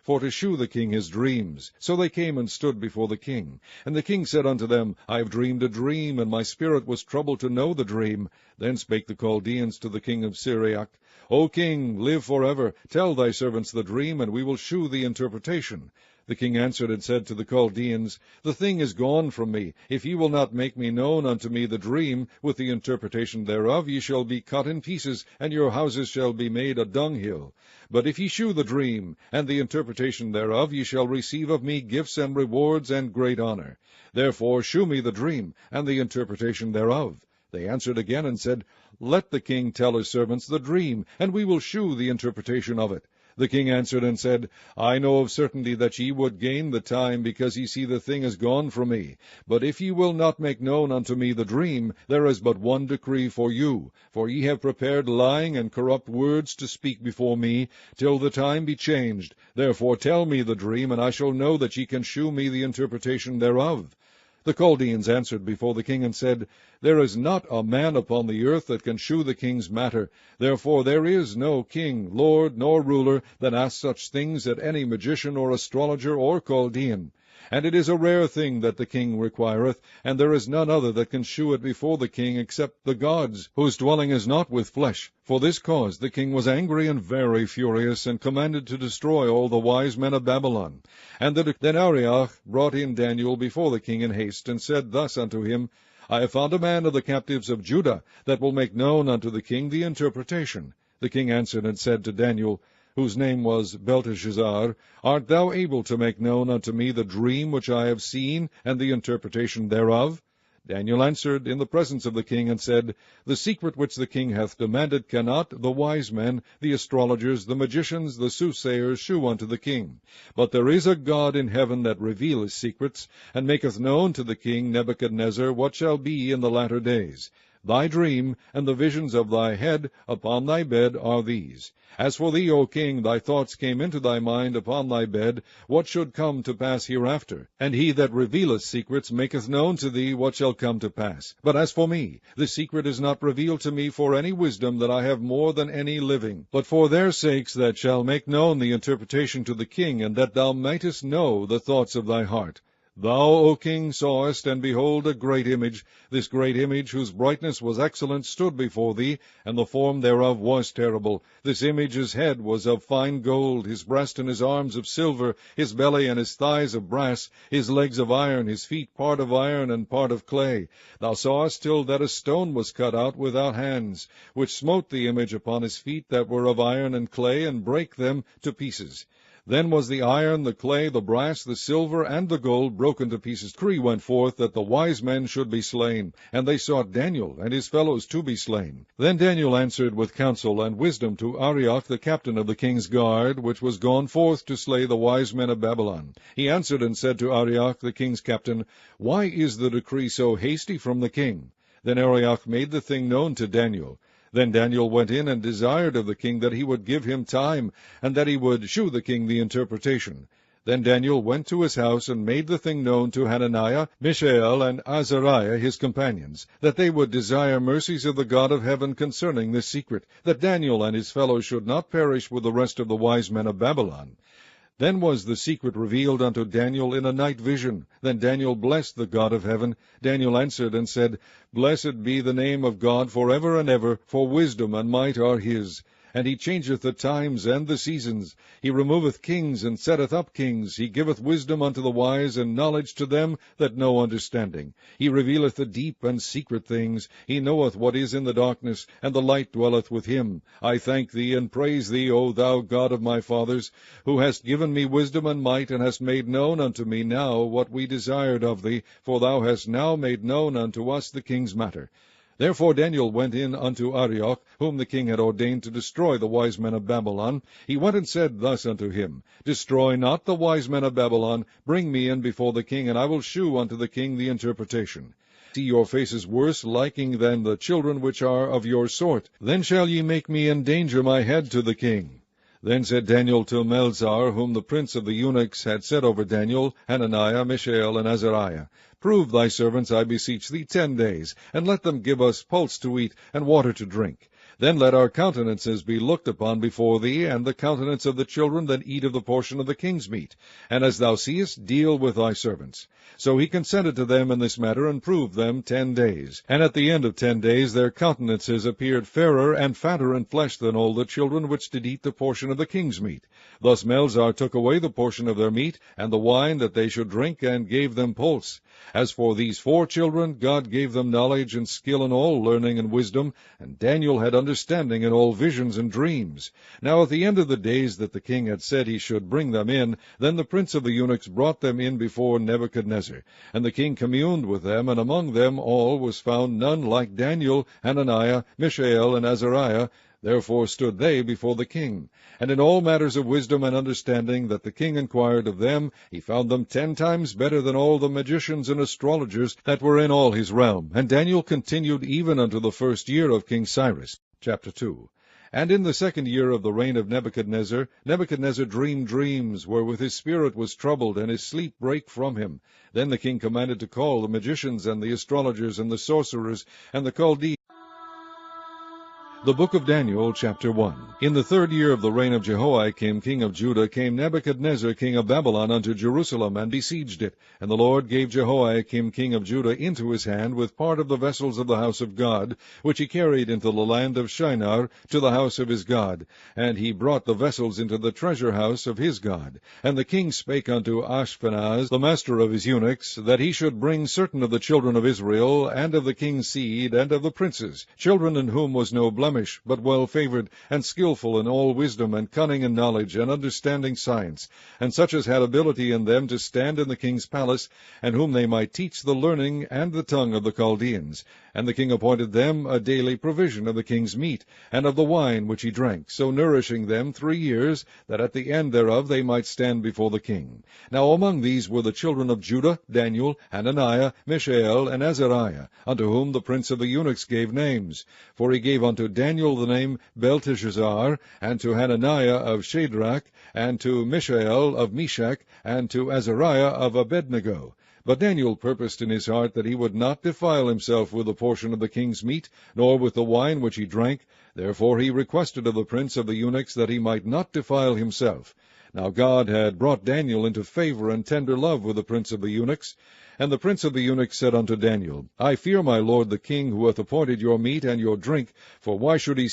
For to shew the king his dreams. So they came and stood before the king. And the king said unto them, I have dreamed a dream, and my spirit was troubled to know the dream. Then spake the Chaldeans to the king of Syriac, O king, live forever. Tell thy servants the dream, and we will shew the interpretation. The king answered and said to the Chaldeans, The thing is gone from me. If ye will not make me known unto me the dream, with the interpretation thereof, ye shall be cut in pieces, and your houses shall be made a dunghill. But if ye shew the dream, and the interpretation thereof, ye shall receive of me gifts and rewards and great honor. Therefore shew me the dream, and the interpretation thereof. They answered again and said, Let the king tell his servants the dream, and we will shew the interpretation of it. The king answered and said, I know of certainty that ye would gain the time, because ye see the thing is gone from me. But if ye will not make known unto me the dream, there is but one decree for you. For ye have prepared lying and corrupt words to speak before me, till the time be changed. Therefore tell me the dream, and I shall know that ye can shew me the interpretation thereof. The Chaldeans answered before the king and said, There is not a man upon the earth that can shew the king's matter. Therefore there is no king, lord, nor ruler, that asks such things at any magician or astrologer or Chaldean. And it is a rare thing that the king requireth, and there is none other that can shew it before the king except the gods, whose dwelling is not with flesh. For this cause the king was angry and very furious, and commanded to destroy all the wise men of Babylon. And then Arioch brought in Daniel before the king in haste, and said thus unto him, I have found a man of the captives of Judah, that will make known unto the king the interpretation. The king answered and said to Daniel, whose name was Belteshazzar, Art thou able to make known unto me the dream which I have seen, and the interpretation thereof? Daniel answered in the presence of the king, and said, The secret which the king hath demanded cannot the wise men, the astrologers, the magicians, the soothsayers shew unto the king. But there is a God in heaven that revealeth secrets, and maketh known to the king Nebuchadnezzar what shall be in the latter days. Thy dream, and the visions of thy head upon thy bed are these. As for thee, O king, thy thoughts came into thy mind upon thy bed, what should come to pass hereafter. And he that revealeth secrets maketh known to thee what shall come to pass. But as for me, the secret is not revealed to me for any wisdom that I have more than any living, but for their sakes that shall make known the interpretation to the king, and that thou mightest know the thoughts of thy heart. Thou, O king, sawest, and behold, a great image. This great image, whose brightness was excellent, stood before thee, and the form thereof was terrible. This image's head was of fine gold, his breast and his arms of silver, his belly and his thighs of brass, his legs of iron, his feet part of iron and part of clay. Thou sawest till that a stone was cut out without hands, which smote the image upon his feet that were of iron and clay, and brake them to pieces. Then was the iron, the clay, the brass, the silver, and the gold broken to pieces. Decree went forth that the wise men should be slain, and they sought Daniel and his fellows to be slain. Then Daniel answered with counsel and wisdom to Arioch, the captain of the king's guard, which was gone forth to slay the wise men of Babylon. He answered and said to Arioch, the king's captain, Why is the decree so hasty from the king? Then Arioch made the thing known to Daniel. Then Daniel went in and desired of the king that he would give him time, and that he would shew the king the interpretation. Then Daniel went to his house and made the thing known to Hananiah, Mishael, and Azariah his companions, that they would desire mercies of the God of heaven concerning this secret, that Daniel and his fellows should not perish with the rest of the wise men of Babylon. Then was the secret revealed unto Daniel in a night vision. Then Daniel blessed the God of heaven. Daniel answered and said, Blessed be the name of God for ever and ever, for wisdom and might are his. And he changeth the times and the seasons. He removeth kings, and setteth up kings. He giveth wisdom unto the wise, and knowledge to them that know understanding. He revealeth the deep and secret things. He knoweth what is in the darkness, and the light dwelleth with him. I thank thee, and praise thee, O thou God of my fathers, who hast given me wisdom and might, and hast made known unto me now what we desired of thee, for thou hast now made known unto us the king's matter. Therefore Daniel went in unto Arioch, whom the king had ordained to destroy the wise men of Babylon. He went and said thus unto him, Destroy not the wise men of Babylon. Bring me in before the king, and I will shew unto the king the interpretation. See your faces worse liking than the children which are of your sort. Then shall ye make me endanger my head to the king. Then said Daniel to Melzar, whom the prince of the eunuchs had set over Daniel, Hananiah, Mishael, and Azariah, Prove thy servants, I beseech thee, 10 days, and let them give us pulse to eat, and water to drink. Then let our countenances be looked upon before thee, and the countenance of the children that eat of the portion of the king's meat. And as thou seest, deal with thy servants. So he consented to them in this matter, and proved them 10 days. And at the end of 10 days their countenances appeared fairer and fatter in flesh than all the children which did eat the portion of the king's meat. Thus Melzar took away the portion of their meat, and the wine that they should drink, and gave them pulse. As for these 4 children, God gave them knowledge and skill in all learning and wisdom, and Daniel had understanding in all visions and dreams. Now at the end of the days that the king had said he should bring them in, then the prince of the eunuchs brought them in before Nebuchadnezzar. And the king communed with them, and among them all was found none like Daniel, Hananiah, Mishael, and Azariah. Therefore stood they before the king. And in all matters of wisdom and understanding that the king inquired of them, he found them 10 times better than all the magicians and astrologers that were in all his realm. And Daniel continued even unto the 1st year of King Cyrus. Chapter 2. And in the 2nd year of the reign of Nebuchadnezzar, Nebuchadnezzar dreamed dreams, wherewith his spirit was troubled, and his sleep brake from him. Then the king commanded to call the magicians, and the astrologers, and the sorcerers, and the Chaldeans. The book of Daniel, chapter 1. In the 3rd year of the reign of Jehoiakim, king of Judah, came Nebuchadnezzar, king of Babylon, unto Jerusalem, and besieged it. And the Lord gave Jehoiakim, king of Judah, into his hand, with part of the vessels of the house of God, which he carried into the land of Shinar, to the house of his God. And he brought the vessels into the treasure house of his God. And the king spake unto Ashpenaz, the master of his eunuchs, that he should bring certain of the children of Israel, and of the king's seed, and of the princes, children in whom was no blemish, but well-favored, and skillful in all wisdom, and cunning in knowledge, and understanding science, and such as had ability in them to stand in the king's palace, and whom they might teach the learning and the tongue of the Chaldeans. And the king appointed them a daily provision of the king's meat, and of the wine which he drank, so nourishing them 3 years, that at the end thereof they might stand before the king. Now among these were the children of Judah, Daniel, Hananiah, Mishael, and Azariah, unto whom the prince of the eunuchs gave names. For he gave unto Daniel the name Belteshazzar, and to Hananiah of Shadrach, and to Mishael of Meshach, and to Azariah of Abednego. But Daniel purposed in his heart that he would not defile himself with a portion of the king's meat, nor with the wine which he drank. Therefore he requested of the prince of the eunuchs that he might not defile himself. Now God had brought Daniel into favor and tender love with the prince of the eunuchs. And the prince of the eunuchs said unto Daniel, I fear my lord the king, who hath appointed your meat and your drink, for why should he